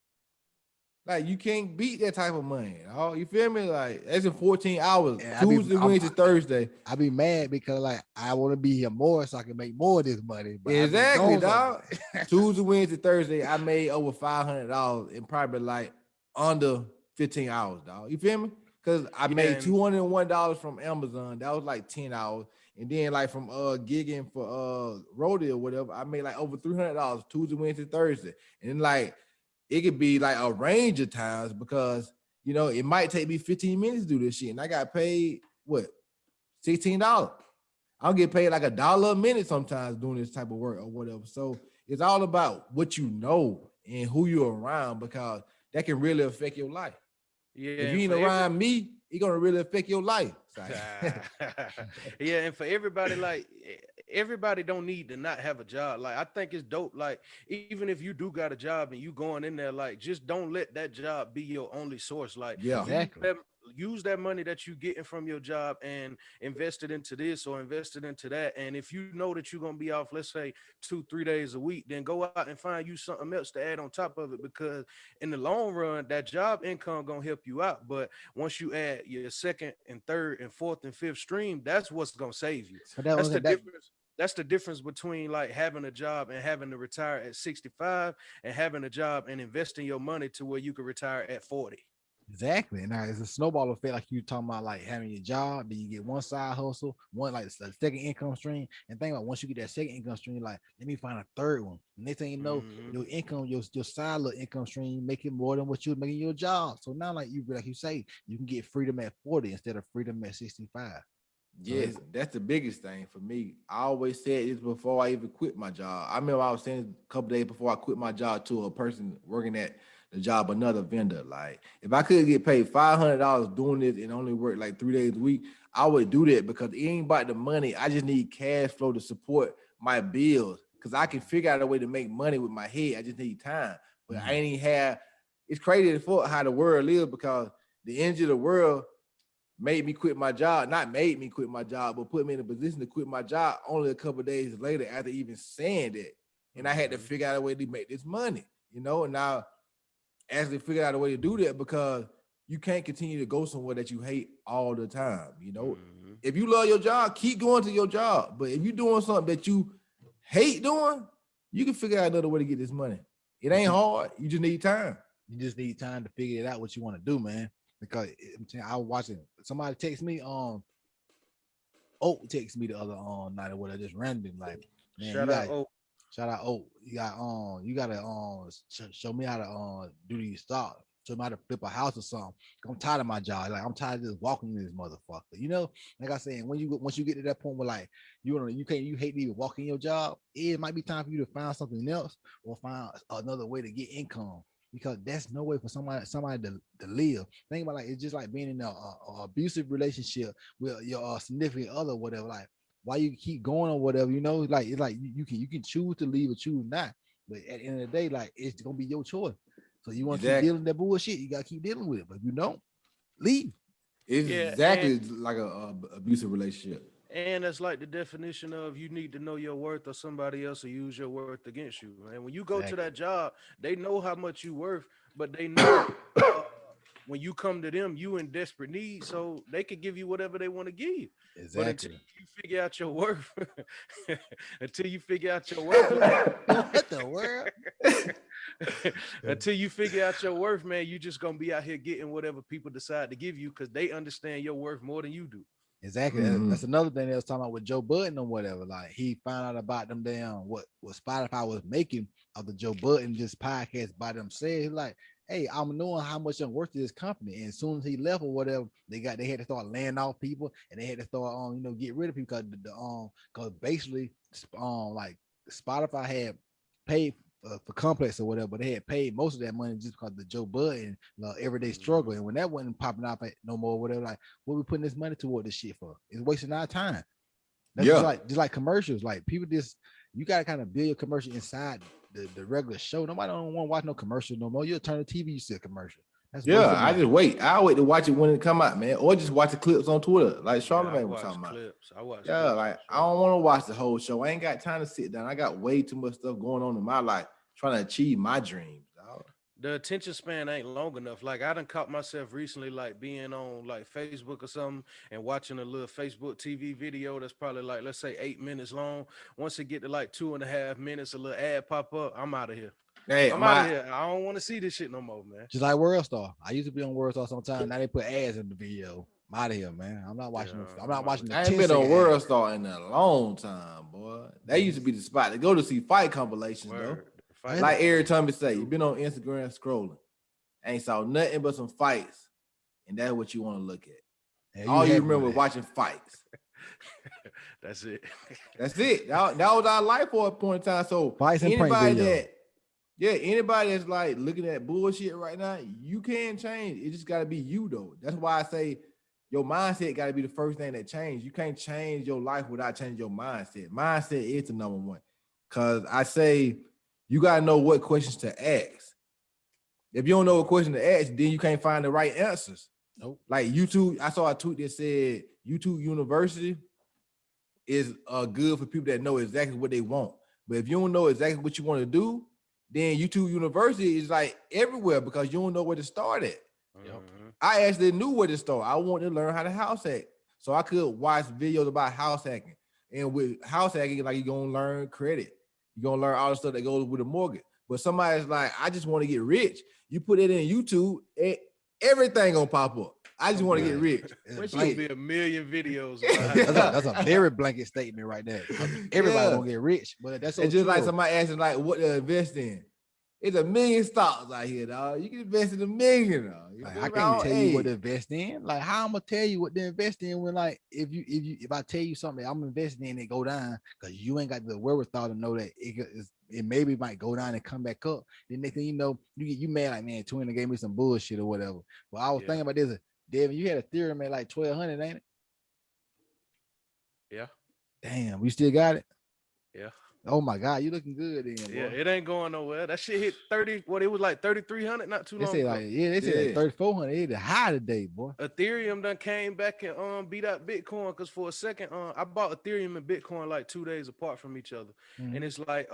Like you can't beat that type of money. Oh, you feel me? Like that's in 14 hours. And I be- Tuesday, I'm- Wednesday, Thursday. I be mad because like I want to be here more so I can make more of this money. But I be Exactly, gone so dog. much. Tuesday, Wednesday, Thursday, I made over $500 in probably like under 15 hours, dog. You feel me? Because I Yeah, made and- $201 from Amazon. That was like 10 hours. And then like from gigging for Rodeo or whatever, I made like over $300 Tuesday, Wednesday, Thursday. And then like it could be like a range of times because you know it might take me 15 minutes to do this shit. And I got paid what $16. I'll get paid like $1 a minute sometimes doing this type of work or whatever. So it's all about what you know and who you're around because that can really affect your life. Yeah, If and you ain't for around me, it's gonna really affect your life. yeah, and for everybody, like everybody don't need to not have a job. Like I think it's dope. Like even if you do got a job and you going in there, like just don't let that job be your only source. Like Yeah. Exactly. use that money that you getting from your job and invest it into this or invest it into that. And if you know that you're gonna be off, let's say 2-3 days a week, then go out and find you something else to add on top of it because in the long run, that job income gonna help you out. But once you add your second and third and fourth and fifth stream, that's what's gonna save you. But that That's was the that, difference. That's the difference between like having a job and having to retire at 65 and having a job and investing your money to where you can retire at 40. exactly. And now it's a snowball effect, like you talking about, like having your job, then you get one side hustle, one like the second income stream. And think about once you get that second income stream, like let me find a third one. And next thing you know, Mhm. your income, your side little income stream, making more than what you was making your job. So now, like you say, you can get freedom at 40 instead of freedom at 65. Yes, that's the biggest thing for me. I always said this before I even quit my job. I remember I was saying a couple days before I quit my job to a person working at the job, another vendor. Like, if I could get paid $500 doing this and only work like 3 days a week, I would do that because it ain't about the money. I just need cash flow to support my bills because I can figure out a way to make money with my head. I just need time. But I ain't even have. It's crazy for how the world lives because the end of the world made me quit my job, not made me quit my job, but put me in a position to quit my job only a couple of days later after even saying that. And I had to figure out a way to make this money, you know, and now actually figure out a way to do that because you can't continue to go somewhere that you hate all the time, you know. Mhm. If you love your job, keep going to your job. But if you're doing something that you hate doing, you can figure out another way to get this money. It ain't hard. You just need time. You just need time to figure it out what you want to do, man. Because I was watching somebody text me, Oak text me the other night or whatever, just random, like, man, Shout out. Oh, shout out Oak. You gotta show me how to do these stocks. Show me how to flip a house or something. I'm tired of my job. Like I'm tired of just walking in this motherfucker. You know, like I said, once you get to that point where like you hate to even walk in your job, it might be time for you to find something else or find another way to get income. Because that's no way for somebody to live. Think about like it's just like being in a abusive relationship with your significant other, or whatever. Like why you keep going or whatever, you know, like it's like you can choose to leave or choose not. But at the end of the day, like it's gonna be your choice. So you want to keep Exactly. dealing with that bullshit, you gotta keep dealing with it. But if you don't, leave. It's Yeah, exactly like a abusive relationship. and that's like the definition of you need to know your worth or somebody else will use your worth against you. And when you go to that job, they know how much you worth, but they know when you come to them, you in desperate need, so they could give you whatever they want to give you. But until you figure out your worth, until you figure out your worth, What the world? until you figure out your worth, man, you just gonna be out here getting whatever people decide to give you because they understand your worth more than you do. Exactly. That's another thing they was talking about with Joe Budden or whatever. Like he found out about them damn what Spotify was making of the Joe Budden just podcast by themselves. He's like, hey, I'm knowing how much I'm worth to this company. And as soon as he left or whatever, they had to start laying off people and they had to start get rid of people because basically like Spotify had paid for Complex or whatever, but they had paid most of that money just because of the Joe Budden everyday struggle. And when that wasn't popping up no more, whatever, like what we putting this money toward this shit for? It's wasting our time. That's just like commercials. Like people you gotta kind of build your commercial inside the regular show. Nobody don't want to watch no commercial no more. You'll turn the TV, you see a commercial. That's I just wait. I wait to watch it when it come out, man, or just watch the clips on Twitter, like Charlamagne was talking about. I watch. Yeah, clips. like I don't want to watch the whole show. I ain't got time to sit down. I got way too much stuff going on in my life trying to achieve my dreams, dog. the attention span ain't long enough. Like I done caught myself recently, like being on like Facebook or something and watching a little Facebook TV video that's probably like, let's say 8 minutes long. Once it get to like 2.5 minutes, a little ad pop up, I'm out of here. Hey, I'm out of here. I don't want to see this shit no more, man. Just like World Star. I used to be on World Star sometimes. Now they put ads in the video. I'm out of here, man. I'm not watching. Yeah, I'm not watching. The I ain't been 10-second on World ads. Star in a long time, boy. That used to be the spot to go to see fight compilations, though. Word. Fight Like like every time you say, you been on Instagram scrolling, ain't saw nothing but some fights, and that's what you want to look at. Yeah, All you happy remember with that. watching fights. that's it. That's it. That was our life for a point in time. So Fights and prank anybody videos. anybody that's like looking at bullshit right now, you can change. It just got to be you though. That's why I say your mindset got to be the first thing that changes. You can't change your life without changing your mindset. Mindset is the number one. Cause I say you gotta know what questions to ask. If you don't know what question to ask, then you can't find the right answers. Nope. Like YouTube, I saw a tweet that said YouTube University is good for people that know exactly what they want. But if you don't know exactly what you want to do, then YouTube University is like everywhere because you don't know where to start at. Mhm. I actually knew where to start. I wanted to learn how to house hack. So I could watch videos about house hacking. And with house hacking, like you're gonna learn credit. You're gonna learn all the stuff that goes with a mortgage. But somebody's like, I just want to get rich. You put it in YouTube, everything gonna pop up. I just want to get rich. There's Shit. gonna be a million videos. That's a very blanket statement right there. Everybody Yeah. gonna get rich, but that's so It's just true. like somebody asking like what to invest in. It's a million stocks out here, dog. You can invest in $1 million, dog. You Like, feel I me? can't tell you what to Hey, invest in. Like, how I'm gonna tell you what to invest in when, like, if I tell you something that I'm investing in, it go down because you ain't got the wherewithal to know that it maybe might go down and come back up. The next thing you know, you mad like, man, Twin gave me some bullshit or whatever. But I was Yeah. thinking about this, Devin. You had a Ethereum at like 1,200, ain't it? Yeah. Damn, you still got it? Yeah. Oh my God, you looking good then, boy. Yeah, it ain't going nowhere. That shit hit 30. What it was like 3,300 not too They long say ago. like, yeah, they say like Yeah. 3,400. It high today, boy. Ethereum done came back and beat out Bitcoin because for a second I bought Ethereum and Bitcoin like 2 days apart from each other. Mhm. And it's like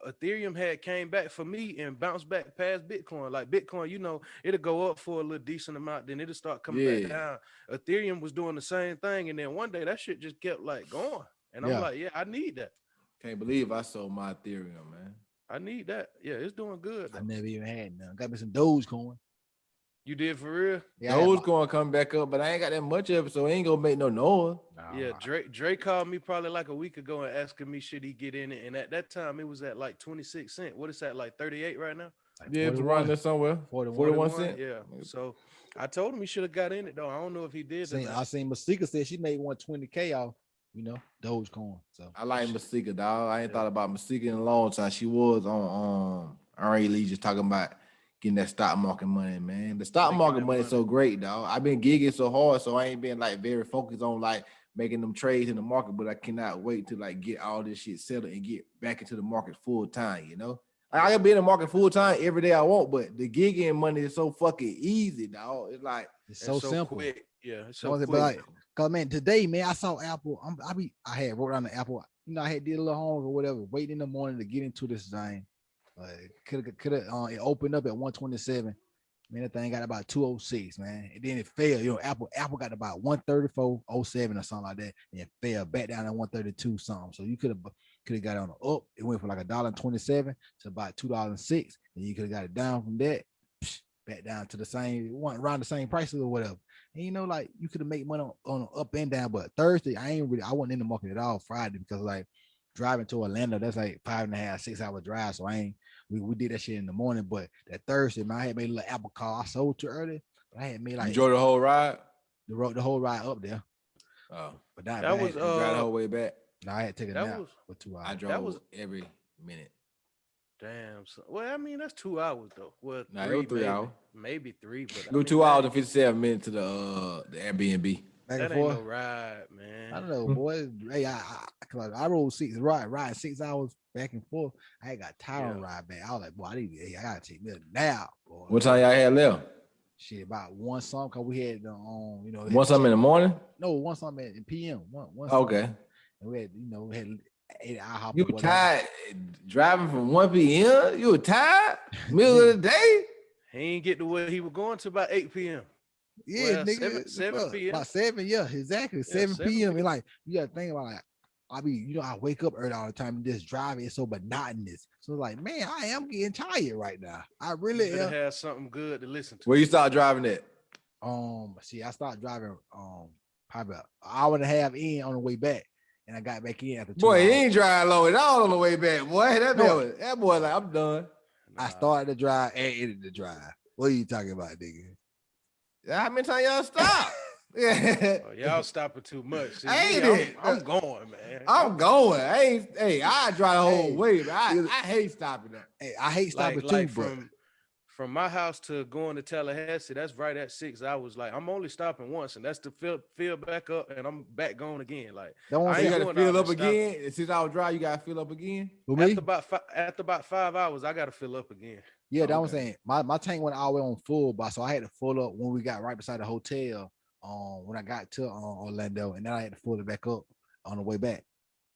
Ethereum had came back for me and bounced back past Bitcoin. Like Bitcoin, you know, it'll go up for a little decent amount, then it'll start coming Yeah. back down. Ethereum was doing the same thing, and then one day that shit just kept like going. And I'm Yeah. like, yeah, I need that. can't believe I sold my Ethereum, man. I need that. Yeah, it's doing good. I though. never even had none. Got me some Dogecoin. You did for real? Yeah, I had Those my- gonna come back up, but I ain't got that much of it, so it ain't gonna make no noise. Nah, Yeah, Drake called me probably like a week ago and asking me should he get in it, and at that time it was at like 26 cents. What is that, like 38 right now? like Yeah, it's 41. around there somewhere. 41 cents. Yeah. So I told him he should have got in it though. I don't know if he did. or I not. seen Masika said she made 120K off, Dogecoin. So I like Masika, dog. I ain't thought about Masika in a long time. She was on R.A. Lee just talking about getting that stock market money, man. The stock Making market that money is so great, dog. I've been gigging so hard, so I ain't been like very focused on like making them trades in the market, but I cannot wait to like get all this shit settled and get back into the market full time, Like, I can be in the market full time every day I want, but the gigging money is so fucking easy, dog. It's like it's And so simple. quick. Yeah, it's So so was it, quick. but like, cause man, today, man, I saw Apple. I had wrote down the Apple. I had did a little homework or whatever, waiting in the morning to get into this thing. Could have it opened up at 127. Man, that thing got about 206, man. And then it fell. Apple got about 134.07 or something like that. And it fell back down to 132 something. So you could have got it on the up. It went from like $1.27 to about $2.06. And you could have got it down from that, back down to the same, around the same prices or whatever. And like you could have made money on up and down. But Thursday, I wasn't in the market at all Friday because like driving to Orlando, that's like 5.5, 6 hour drive. So we did that shit in the morning. But that Thursday, man, I had made a little Apple car. I sold too early. But I had made you like drove the whole ride. the whole ride up there. Oh, But not That bad. was, you drive the whole way back. No, I had to take a that nap was- for 2 I hours. drove was- every minute. Damn. So, well, I mean, that's 2 hours though. Well, Nah, it was 3 maybe, hours. maybe 3. But I Go mean, 2 hours and 57 minutes to the Airbnb. Back That and ain't forth. no ride, man. I don't know, boy. Hey, I rode ride 6 hours back and forth. I got tired on Yeah. ride back. I was like, boy, I gotta take me a nap, boy. What time y'all had left? Shit, about one something because we had One something in the morning? No, one something at PM. One Okay. and we had I You tired driving from 1 p.m.? You were tired? Middle of the day? He ain't get to where he was going to about 8 p.m. Yeah, Well, nigga, 7 p.m. about 7, yeah, exactly. 7 7 p.m. And like you gotta think about like I wake up early all the time and just driving is so monotonous. So like, man, I am getting tired right now. I really You better am. have something good to listen to. Where you start driving at? See, I started driving probably an hour and a half in on the way back, and I got back in after 2 Boy, hours. he ain't driving low at all on the way back, boy. No. That boy like, I'm done. I started to drive and ended the drive. What are you talking about, nigga? How many times y'all stop? Yeah. Oh, y'all stopping too much. See, Ain't me, it? I'm going, man. I'm going. I drive the whole Hey. way, but I hate stopping up. Hey, I hate stopping like too, but from my house to going to Tallahassee, that's right at 6 hours. Like I'm only stopping once, and that's to fill back up, and I'm back going again. Like don't want I to You ain't gotta doing all fill up this stopping. again. 6 hour drive, you gotta fill up again. for me. After about 5 hours, I gotta fill up again. Yeah, that was Okay. saying my tank went all the way on full, but so I had to full up when we got right beside the hotel. When I got to Orlando, and then I had to full it back up on the way back.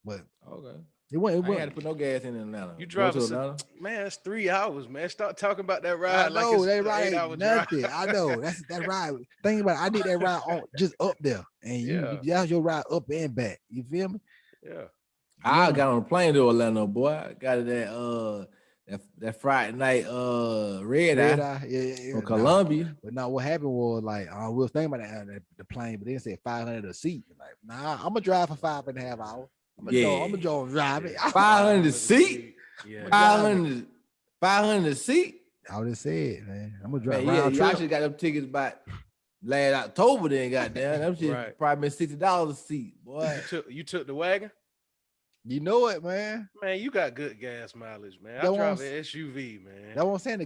But Okay. it went. I ain't had to put no gas in Atlanta. You Go drive to a Atlanta. man, it's 3 hours, man. Start talking about that I ride like know it's that an ride 8-hour ain't drive. nothing. I know that's that ride. Think about it. I need that ride on just up there, and Yeah. that's your ride up and back. You feel me? Yeah. I got on a plane to Orlando, boy. I got it that Friday night red Red eye eye, yeah, from nah. Columbia. But now what happened was like we was thinking about the plane, but they said 500 a seat. Like, nah, I'm gonna drive for 5.5 hours. I'm gonna drive it. 500 a seat. Yeah. 500 a seat. I would have said, man, I'm gonna drive Man, yeah, round y'all trip. should got them tickets by last October. Then goddamn, them shit Right. probably been $60 a seat, boy. You took the wagon? You know it, man. Man, you got good gas mileage, man. That I drive one's- an SUV, man. That's what I'm saying.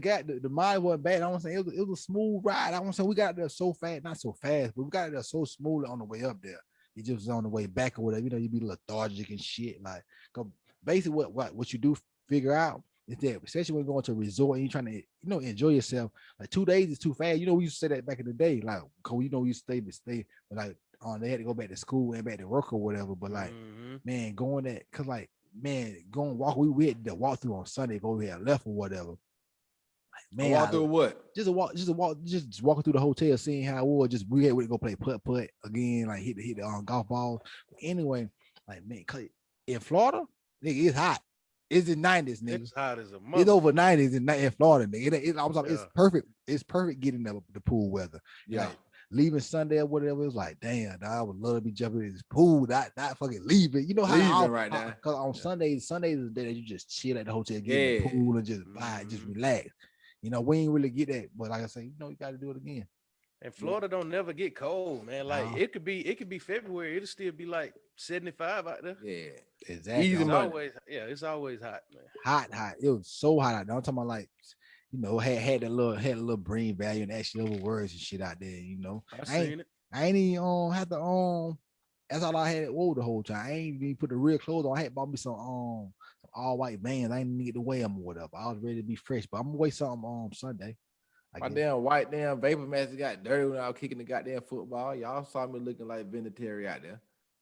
The mile wasn't bad. I want to say it was a smooth ride. I want to say we got there so fast, not so fast, but we got there so smooth on the way up there. It just was on the way back or whatever. You know, you be lethargic and shit. Like, 'cause basically, what you do figure out is that, especially when you're going to a resort and you're trying to, enjoy yourself. Like 2 days is too fast. We used to say that back in the day. Like, 'cause we used to stay, but like, they had to go back to school and back to work or whatever. But like, Mhm. man, going that, cause like, man, going walk. We had to walk through on Sunday. Go we had left or whatever. Like, man, Walk through what? just walking through the hotel, seeing how it was. Just we had to go play putt again, like hit the golf ball. Anyway, like man, 'cause in Florida, nigga, it's hot. It's in 90s, nigga. It's hot as a It's mother. over 90s in Florida, nigga. I'm talking, it's Yeah. perfect. It's perfect getting the pool weather. Yeah. Like, leaving Sunday or whatever, it was like, damn, dog, I would love to be jumping in this pool, not fucking leaving. You know how Leaving right now. Because on Yeah. Sundays is the day that you just chill at the hotel, get in the Yeah. pool and just vibe, just Mhm. relax. We ain't really get that, but like I say, you got to do it again. And Florida don't never get cold, man. Like Nah. it could be February. It'll still be like 75 out there. Yeah. Exactly. Easy It's money. it's always hot, man. Hot. It was so hot out there. I'm talking about like, had a little brain value and actually over words and shit out there. I I ain't- seen it. I ain't even have to that's all I had wore the whole time. I ain't even put the real clothes on. I had bought me some all white Vans. I ain't need to wear them or whatever. I was ready to be fresh, but I'm gonna wear something Sunday. I My guess. damn white vapor mask got dirty when I was kicking the goddamn football. Y'all saw me looking like Vinatieri out there.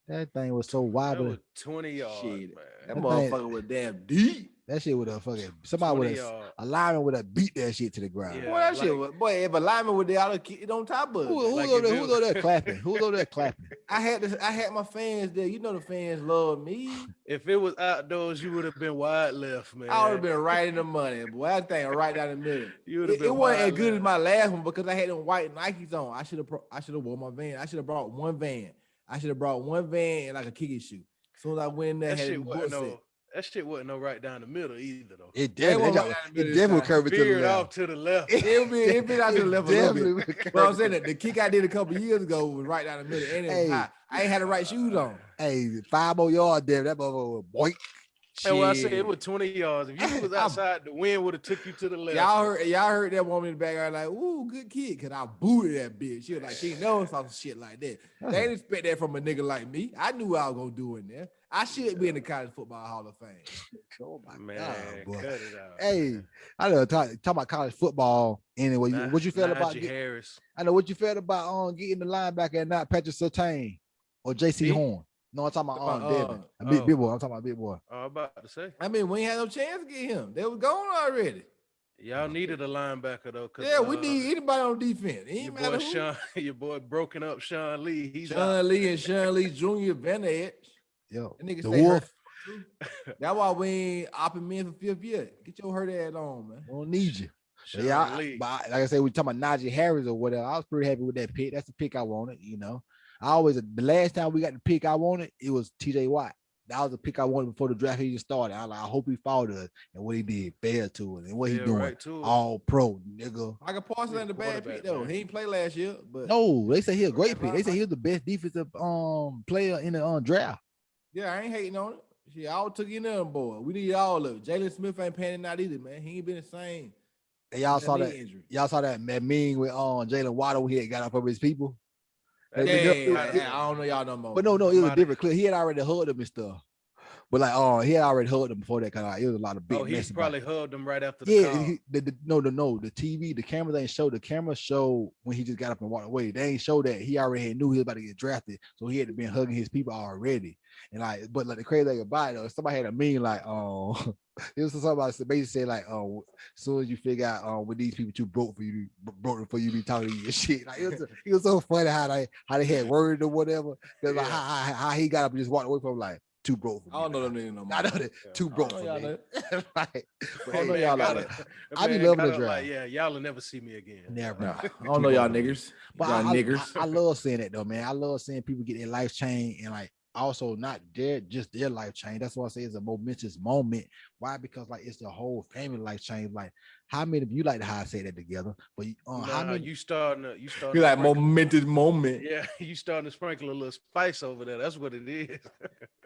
That thing was so That wobbly. was 20 yards, Shit. man. That That motherfucker was damn deep. That shit would have fucking somebody 20 would have yards. a lineman would have beat that shit to the ground. Yeah. Boy, that shit like- was, boy, if a lineman was there, I'd have kicked it on top of it. Who's Like over you there? Who's do. over there clapping? Who's over there clapping? I had my fans there. You know the fans love me. If it was outdoors, you would have been wide left, man. I would have been right in the money. Boy, that thing right down the middle. You would have It been wasn't as wide good as left. my last one because I had them white Nikes on. I should have worn my van. I should have brought one van. I should have brought one van and like a kicking shoe. As soon as I went in there, That had shit the wasn't book set. no. That shit wasn't no right down the middle either, though. It That one definitely, right down the middle it is definitely fine. curved to the Veered off left. to the left. It been out to the left a little bit. Definitely But I'm curved. saying that the kick I did a couple years ago was right down the middle, and it was Hey. high. I ain't had the right shoes on. Hey, 5 more yards there. That motherfucker was boink. And when I said Shit. it was 20 yards, if you was outside, the wind would have took you to the left. Y'all heard that woman in the background like, ooh, good kid, cause I booted that bitch. She was like, she never saw some shit like that. They didn't expect that from a nigga like me. I knew what I was gonna do in there. I should be in the College Football Hall of Fame. Oh my Man, God, boy. cut it out. Hey, man. I know talk about college football anyway. Nah, What you feel about Najee Harris? I know what you felt about getting the linebacker and not Patrick Surtain or JC Me? Horn. No, I'm talking about Talking about, Devin. oh. Big boy. I'm talking about big boy. I'm about to say. I mean, we ain't had no chance to get him. They was gone already. Y'all needed a linebacker though, cause Yeah, we need anybody on defense. It your ain't boy matter who. Sean, your boy broken up Sean Lee. He's out. Sean Lee and Sean Lee Jr. Van Edge. Yo, That nigga the stay hurt. Wolf. too. That's why we ain't opting men for 5th year. Get your hurt ass on, man. We don't need you. But Sean yeah, Lee. but like I said, we talking about Najee Harris or whatever. I was pretty happy with that pick. That's the pick I wanted. You know, the last time we got the pick I wanted, it was TJ Watt. That was the pick I wanted before the draft even started. I was like, I hope he followed us and what he did, fair to it, and what he Yeah, doing. right, too. All pro, nigga. Michael Parsons ain't a bad quarterback, pick though. man. He ain't play last year, but No, they say he a great pick. Right, They say right. he was the best defensive player in the draft. yeah, I ain't hating on it. Shit, I all took in there, boy. We need all of it. Jalen Smith ain't panning out either, man. He ain't been the same. And y'all saw knee that. injury. Y'all saw that meme with Jalen Waddle when he had got up from his people. Yeah, They- I don't know y'all no more. But no, it was a Mighty. different clip. He had already hugged him and stuff. But like, he had already hugged him before that. Cause it was a lot of big. Oh, he mess about probably it. hugged him right after the Yeah, call. the TV, the cameras ain't show. The camera showed when he just got up and walked away. They ain't show that he already knew he was about to get drafted, so he had to been hugging his people already. And like, but like the crazy thing about it, though, somebody had a meme like, it was somebody basically say like, as soon as you figure out with these people too broke for you to be talking to you and shit. Like it was so funny how they had worded or whatever. Cause like Yeah. how he got up and just walked away from him, like too broke for me. I don't know them niggas no more. I know that too broke I for don't me. know Like, I don't know Man y'all got like up- that. I be man loving got the up draft. Like, yeah, y'all will never see me again. Never. Nah, I don't know y'all niggers. But Y'all I niggers. love seeing it though, man. I love seeing people get their life changed and like also not just their life change. That's why I say it's a momentous moment. Why? Because like it's the whole family life change. Like how many of you like how I say that together? But how Nah, many? you starting to Be like sprinkle- momentous moment. Yeah, you starting to sprinkle a little spice over there. That's what it is.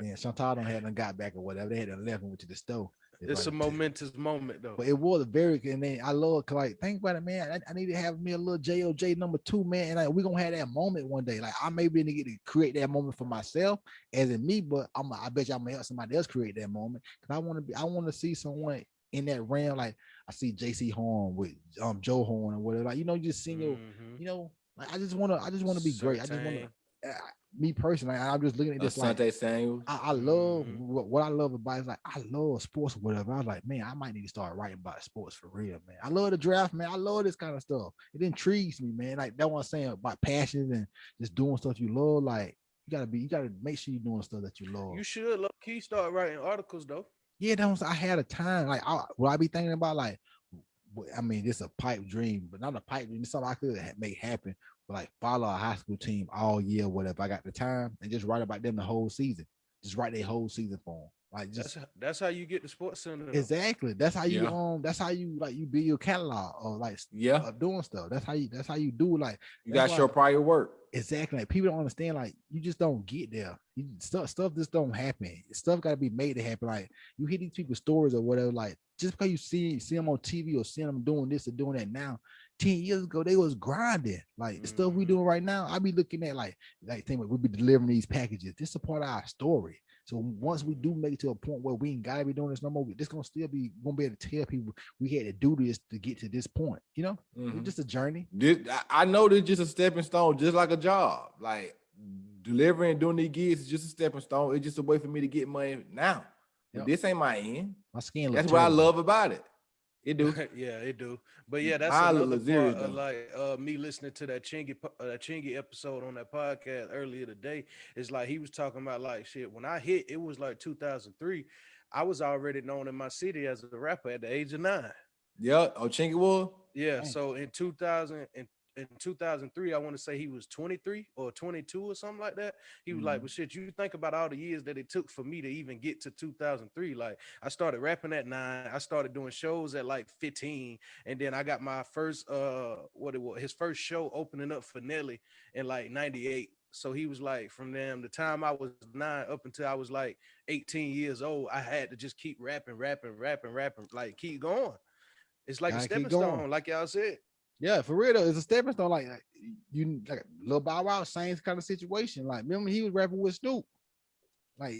Man, Chantal don't have them got back or whatever. They had done left and went to the store. It's a like- momentous moment though. But it was a very, and then I love, cause like, think about it, man. I need to have me a little JOJ number 2, man. And like, we gonna have that moment one day. Like, I may be able to get to create that moment for myself, as in me, but I bet you I'm gonna help somebody else create that moment. Cause I want to see someone in that realm. Like, I see JC Horn with Joe Horn or whatever. Like, you just seeing your, Mhm. like I just want to be great. I just want to, me personally, I'm just looking at this like. Asante Samuel. I love Mhm. what I love about it is like I love sports or whatever. I was like, man, I might need to start writing about sports for real, man. I love the draft, man. I love this kind of stuff. It intrigues me, man. Like that's what I'm saying about passion and just doing stuff you love. Like you gotta make sure you're doing stuff that you love. You should low key start writing articles though. Yeah, I had a time like I be thinking about like, I mean, this is a pipe dream, but not a pipe dream. It's something I could make happen. But like follow a high school team all year, whatever. I got the time and just write about them the whole season. Just write their whole season for them. Like just That's how you get the sports center. though. exactly. That's how you Yeah. that's how you like you build your catalog of like Yeah, of doing stuff. That's how you do like you that's got your why- prior work. exactly. Like people don't understand. Like you just don't get there. Stuff just don't happen. Stuff got to be made to happen. Like you hear these people's stories or whatever. Like just because you see them on TV or see them doing this or doing that now. 10 years ago, they was grinding. Like the stuff we Mhm. doing right now, I be looking at like think we be delivering these packages. This is a part of our story. So once we do make it to a point where we ain't gotta be doing this no more, this gonna still be gonna be able to tell people we had to do this to get to this point. It's Mhm. just a journey. I know this just a stepping stone, just like a job. Like delivering, doing these gigs is just a stepping stone. It's just a way for me to get money now. But Yep. this ain't my end. My skin. That's what I love about it. It do. Yeah, it do. But yeah, that's Mine look another luxurious, part of though. like me listening to that Chingy episode on that podcast earlier today. It's like he was talking about like shit. When I hit, it was like 2003. I was already known in my city as a rapper at the age of 9. Yeah. Oh, Chinky Wool. Yeah. Dang. So in 2003, I want to say he was 23 or 22 or something like that. He was like, Mhm. "Well, shit, you think about all the years that it took for me to even get to 2003. Like, I started rapping at 9. I started doing shows at like 15, and then I got my first his first show opening up for Nelly in like 98. So he was like, from the time I was 9 up until I was like 18 years old, I had to just keep rapping, like keep going. It's like a Gotta keep stepping going. stone, like y'all said. Yeah, for real though, it's a stepping stone. Like you, like Lil Bow Wow, same kind of situation. Like remember he was rapping with Snoop. Like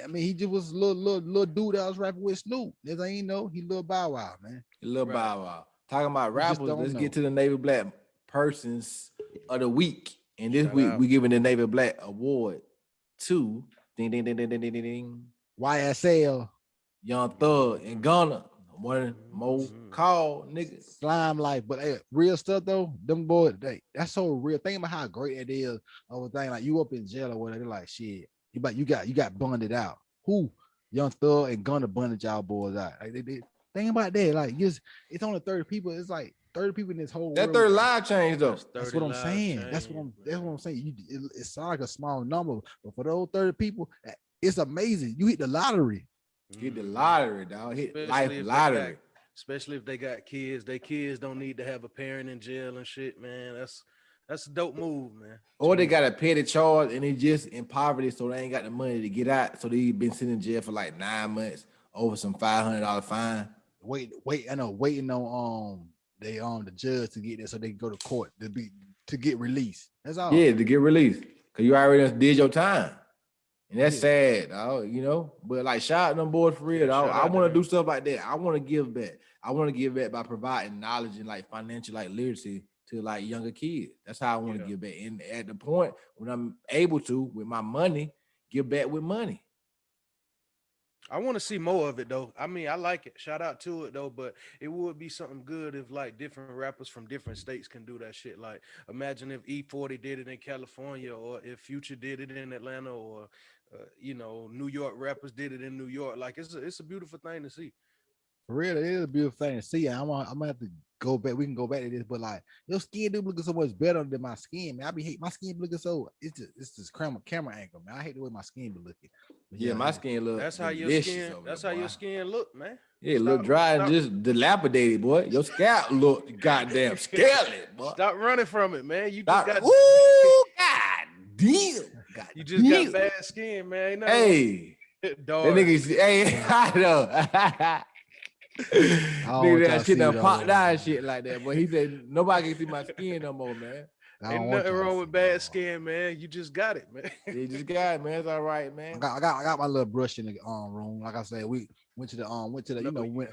I mean, he just was a little dude that was rapping with Snoop. As I ain't know, he Lil Bow Wow, man. Lil Right. Bow Wow. Talking about We just rappers, don't let's know. get to the Navy Black Persons of the Week. And this Shout week, out. we giving the Navy Black Award to Ding ding ding ding ding ding ding ding. YSL, Young Thug and Gunna. One more call, nigga. Slime Life, but hey, real stuff though. Them boys, that's so real. Think about how great it is. Of a thing like you up in jail or whatever. They're like shit. You got bonded out. Who? Young Thug and Gunna bonded y'all boys out. Like they think about that. Like it's only 30 people. It's like 30 people in this whole That world. 30 live change though. That's what I'm saying. That's what I'm saying. It sounds like a small number, but for those 30 people, it's amazing. You hit the lottery. Hit the lottery, dog. Hit Especially life if they lottery. Especially if they got kids. Their kids don't need to have a parent in jail and shit, man. That's a dope move, man. Or they got a petty charge and they just in poverty, so they ain't got the money to get out. So they been sitting in jail for like 9 months over some $500 fine. Waiting on the judge to get there so they can go to court to get released. That's all. Yeah, to get released. Cause you already did your time. And that's sad, dog, you know. But like shout out them boys for real, dog. I want to do stuff like that. I want to give back. I want to give back by providing knowledge and like financial like literacy to like younger kids. That's how I want to give back. And at the point when I'm able to with my money, give back with money. I want to see more of it though. I mean, I like it. Shout out to it though, but it would be something good if like different rappers from different states can do that shit. Like imagine if E40 did it in California, or if Future did it in Atlanta, or New York rappers did it in New York. Like it's a beautiful thing to see. For real, it is a beautiful thing to see. I'm gonna have to go back. We can go back to this, but like your skin do looking so much better than my skin, man. I be hate my skin looking so. It's just camera angle, man. I hate the way my skin be looking. But yeah, my skin look. That's how your skin. That's how your skin look, man. Yeah, look dry and just dilapidated, boy. Your scalp look goddamn scaly, boy. Stop running from it, man. You just got. Ooh, god damn. You just got bad skin, man. Hey, dog. That nigga. Hey, I know. Nigga, that shit done popped out and shit like that. But he said nobody can see my skin no more, man. Ain't nothing wrong with bad skin, man. You just got it, man. You just got it, man. It's all right, man. I got my little brush in the room. Like I said, we went to the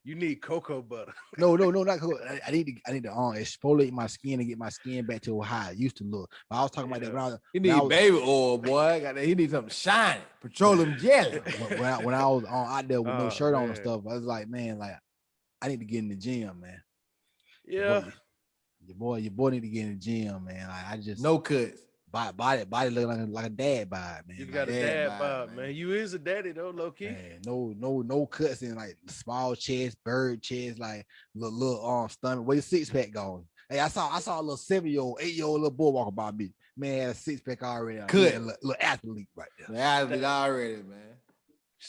You need cocoa butter. No, not cocoa. I need to exfoliate my skin and get my skin back to how it used to look. But I was talking about that he need baby oil, boy. He need something shiny, petroleum jelly. when I was out there with no shirt on and stuff, I was like, man, like I need to get in the gym, man. Yeah. Your boy need to get in the gym, man. Like, I just no cuts. Body looking like a dad bod, man. You got a dad bod, man. You is a daddy though, low key. Man, no cuts in like small chest, bird chest, like little stomach. Where your 6-pack going? Hey, I saw a little 7-year-old, 8-year-old little boy walking by me. Man, had a 6-pack already. Cut. Little athlete right there. The athlete already, man.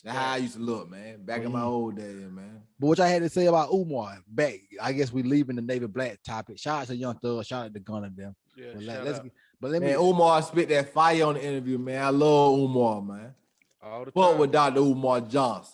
That's how I used to look, man. Back in my old days, man. But what I had to say about Umar, back, I guess we leaving the Navy Black topic. Shout out to Young Thug, shout out to Gunna them. Yeah, let me Umar spit that fire on the interview, man. I love Umar, man. All the time. What with Dr. Umar Johnson?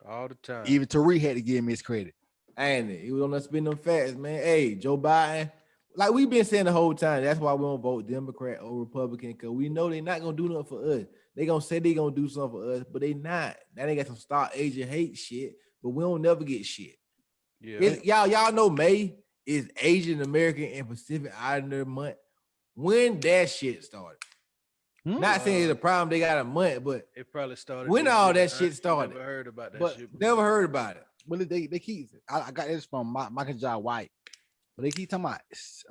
All the time. Even Tariq had to give him his credit. Ain't it? He was on there spitting them facts, man. Hey, Joe Biden, like we've been saying the whole time, that's why we don't vote Democrat or Republican, because we know they're not gonna do nothing for us. They gonna say they gonna do something for us, but they not. Now they got some Stop Asian hate shit, but we don't never get shit. Yeah. Y'all know May is Asian American and Pacific Islander month. When that shit started. Not saying it's a problem they got a month, but it probably started when all that shit started. Never heard about that but shit. Never heard about it. Well, they keep. I got this from Michael John White, but they keep talking about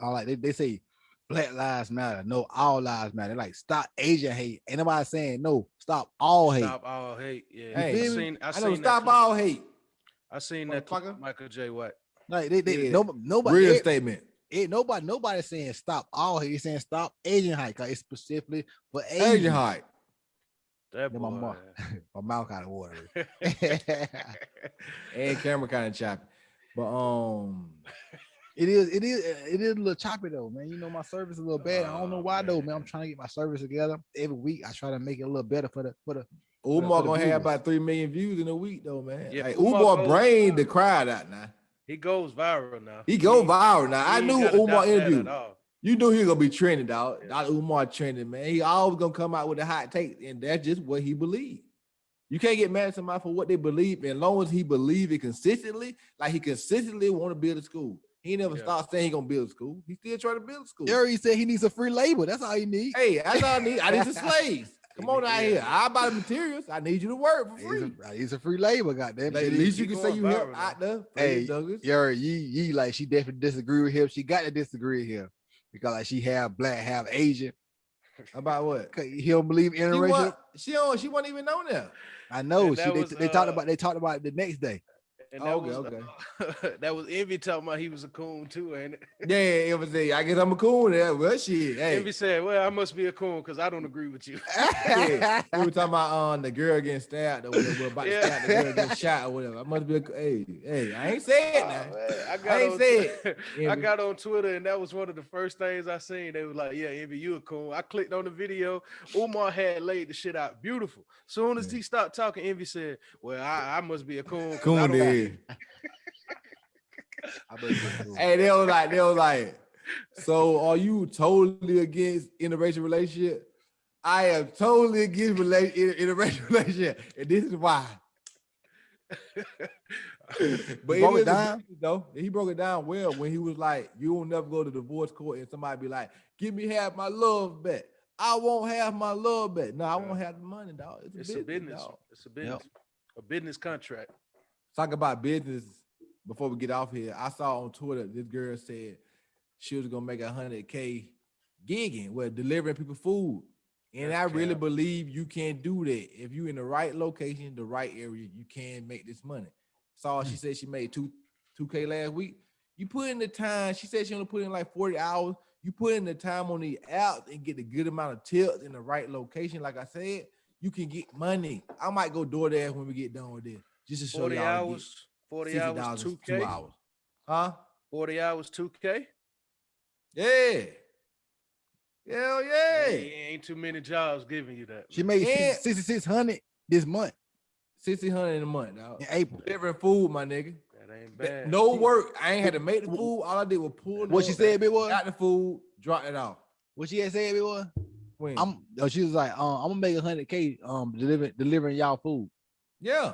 like they say Black Lives Matter, no, all lives matter. They're like stop Asian hate. Ain't nobody saying no, stop all hate. Stop all hate. Yeah, hey, I know stop all hate. I seen that Michael J. White. Like nobody real statement. Nobody saying stop all hate. He's saying stop Asian hate. Cause it's specifically for Asian hate. That boy. My mouth kind of watery. And camera kind of choppy. But it is a little choppy though, man. You know my service is a little bad. I don't know why though, man. I'm trying to get my service together every week. I try to make it a little better for the Umar gonna have about 3 million views in a week though, man. Yeah, like, Umar brain the crowd out now. He goes viral now. He go viral now. I knew Umar interview. You knew he was gonna be trending, dog. Yeah. Dr. Umar trending, man. He always gonna come out with a hot take, and that's just what he believed. You can't get mad at somebody for what they believe, and as long as he believe it consistently, like he consistently want to build a school. He never stopped saying he gonna build a school. He still trying to build a school. He said he needs a free labor. That's all he needs. Hey, that's all I need. I need some slaves. Come on out here. I buy the materials. I need you to work for free. It's a free labor, goddamn. Like, at least you can say going you help viral, out there. Hey, Douglas. you like she definitely disagree with him. She got to disagree with him because like she half black, half Asian. About what? 'Cause he don't believe interracial. She wasn't even on there. I know. And that was, They talked about it the next day. And Oh, that okay, was, that was Envy talking about he was a coon too, ain't it? Yeah, it was. I guess I'm a coon. Yeah, well, shit. Hey, Envy said, "Well, I must be a coon because I don't agree with you." yeah. We were talking about the girl getting stabbed or whatever. We're about to stab the girl getting shot or whatever. I must be a hey. I ain't say it now. I ain't say it. I Envy. got on Twitter and that was one of the first things I seen. They was like, "Yeah, Envy, you a coon." I clicked on the video. Umar had laid the shit out beautiful. Soon as he stopped talking, Envy said, "Well, I must be a coon." 'cause I Coon don't-" did. Hey, they was like, so are you totally against interracial relationship? I am totally against interracial relationship, and this is why. But He broke it is down? though. He broke it down well when he was like, "You will never go to divorce court," and somebody be like, "Give me half my love back." I won't have my love back. No, I won't have the money, dog. It's a business. dog. It's a business. A business contract. Talk about business before we get off here. I saw on Twitter this girl said she was gonna make $100K gigging, well, delivering people food. And That's I really cap. believe you can do that. If you're in the right location, the right area, you can make this money. So she said she made 2K last week. You put in the time, she said she only put in like 40 hours. You put in the time on the app and get the good amount of tips in the right location. Like I said, you can get money. I might go DoorDash when we get done with this. Just to show 40 y'all. hours. 40 hours. $60 2K. 2 hours. Huh? 40 hours. 2K. Yeah. Hell yeah. Ain't too many jobs giving you that. She made Yeah. 6,600 this month $1,600 in a month, dog. in April. Delivering food, my nigga. That ain't bad. No work. I ain't had to make the food. All I did was pull What she said, big boy? got the food, drop it off. What she had said, big boy? When? She was like, I'm gonna make $100K delivering y'all food. Yeah.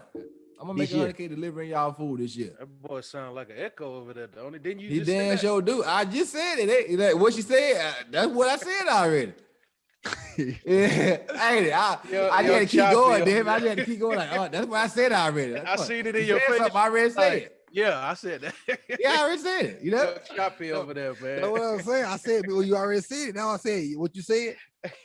I'm gonna make This year. $100K delivering y'all food this year. That boy sound like an echo over there, don't he? Didn't you He just say damn that? sure do. I just said it. What she said, that's what I said already. Yeah, I Yo, just had to keep choppy going, over damn. I there. just had to keep going. Like, oh, that's what I said already. That's I what- seen it in you your said face. something I already said. Like, yeah, I said that. Yeah, I already said it. You know? Yo, choppy over there, You know what man. I'm saying? I said, well, you already said it. Now I said what you said.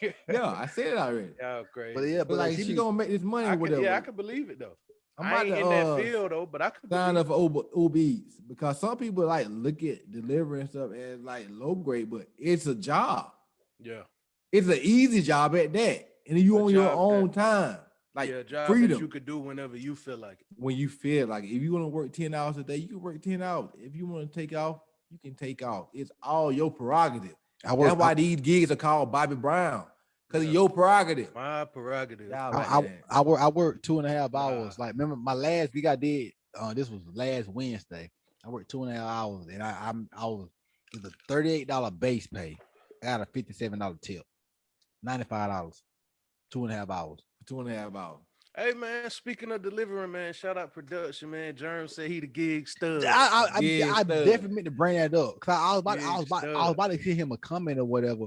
Yeah, I said it already. Y'all crazy. But yeah, But but like, she gonna make this money I or could, whatever. yeah, I could believe it though. I'm I about ain't to in that field though, but I could sign believe up for Uber Eats because some people like look at delivering stuff as like low grade, but it's a job. Yeah. It's an easy job at that, and you A on your job own time, like Yeah, job freedom. that you could do whenever you feel like it. When you feel like if you want to work 10 hours a day, you can work 10 hours. If you want to take off, you can take off. It's all your prerogative. That's why these gigs are called Bobby Brown, because of your prerogative. My prerogative. Y'all like that. I worked 2.5 Nah. hours. Like, remember my last week I did, this was last Wednesday. I worked 2.5 hours and I was, it was a $38 base pay. I got a $57 tip, $95, 2.5 hours. 2.5 hours. Hey man, speaking of delivering, man, shout out production, man. Germ said he the gig stud. I Yeah, stud. definitely meant to bring that up because I was Yeah, about to hit him a comment or whatever,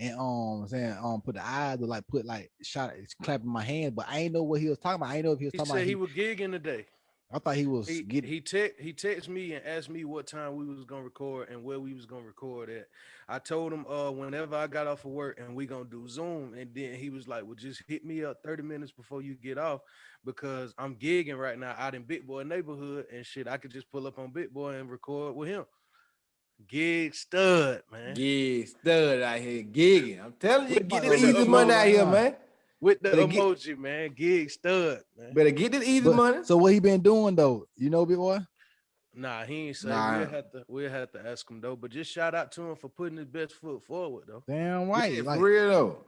and saying put the eyes or like put like shot clapping my hand, but I ain't know what he was talking about. I ain't know if he was He talking said about. he was gigging today. I thought he was He getting. he texted me and asked me what time we was gonna record and where we was gonna record at. I told him whenever I got off of work and we gonna do Zoom, and then he was like, "Well, just hit me up 30 minutes before you get off because I'm gigging right now out in Big Boy neighborhood and shit. I could just pull up on Big Boy and record with him." Gig stud, man. Yeah, stud out here gigging. I'm telling you, With get the- this with easy the money out here, emoji. man. With the Better get- emoji, man. Gig stud, man. Better get this easy But- money. So what he been doing though? You know, big boy. Nah, he ain't say. Nah. We'll have to ask him though. But just shout out to him for putting his best foot forward though. Damn right. Yeah, Like, for real though.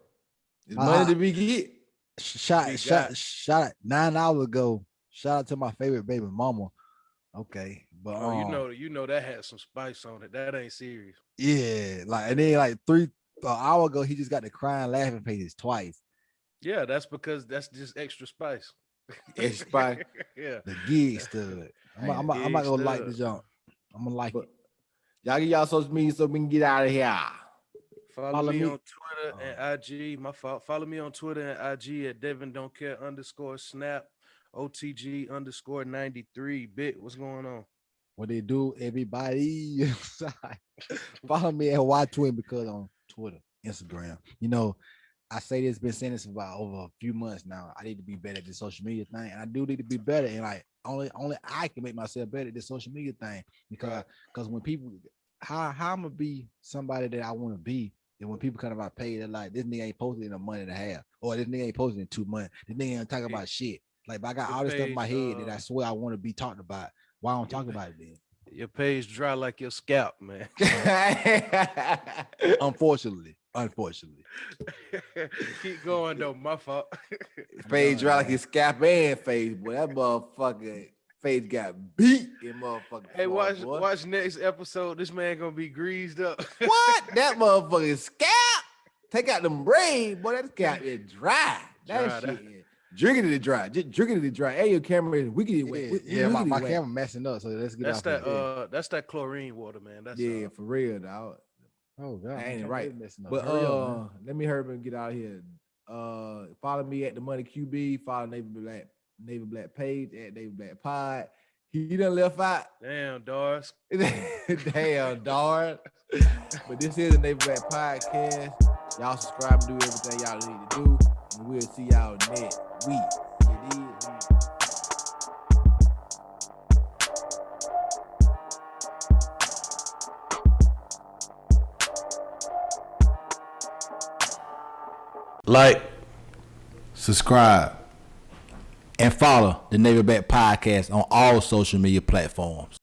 It's money to be get. shot 9 hours ago. Shout out to my favorite baby mama. Okay, but Oh, you know that had some spice on it. That ain't serious. yeah, like and then like an hour ago, he just got the crying laughing pages twice. Yeah, that's because that's just extra spice. Extra spice. Yeah. The gig stud. I'm not Gig gonna like stud. the jump. I'm gonna like But- it. Y'all get y'all social media so we can get out of here. Follow me on Twitter and IG. My fault. Follow me on Twitter and IG at Devin Don't Care _snap OTG _93. Bit, what's going on? What they do, everybody. Follow me at Y Twin because on Twitter, Instagram. You know, I say this, been saying this for about over a few months now. I need to be better at this social media thing, and I do need to be better. And like only I can make myself better at this social media thing because when people, how I'm gonna be somebody that I want to be, and when people come to my page, they're like, this nigga ain't posted in a month and a half, or this nigga ain't posted in 2 months. This nigga ain't talking about shit. Like, but I got all this stuff in my head that I swear I want to be talked about. Why don't talk about it then? Your page dry like your scalp, man. Unfortunately. Keep going though, my fault. Page dry like his scalp and face, boy. That motherfucker face got beat in motherfucker. Hey, floor, boy. watch next episode. This man gonna be greased up. What? That motherfucking scalp? Take out them braids, boy. That scalp is dry. That shit is drinking it dry. Just drinking it dry. Hey, your camera is wickedy wet. Yeah, my camera messing up, so let's get that's off that that. That's that chlorine water, man. That's for real, dog. Oh god, I ain't right. Up. But let me hurry up and get out of here. Follow me at the Money QB. Follow Navy Black page at Navy Black Pod. He done left out. Damn, Doris. Damn, Doris. But this is the Navy Black Podcast. Y'all subscribe and do everything y'all need to do. And we'll see y'all next week. Like, subscribe, and follow the Navy Black Podcast on all social media platforms.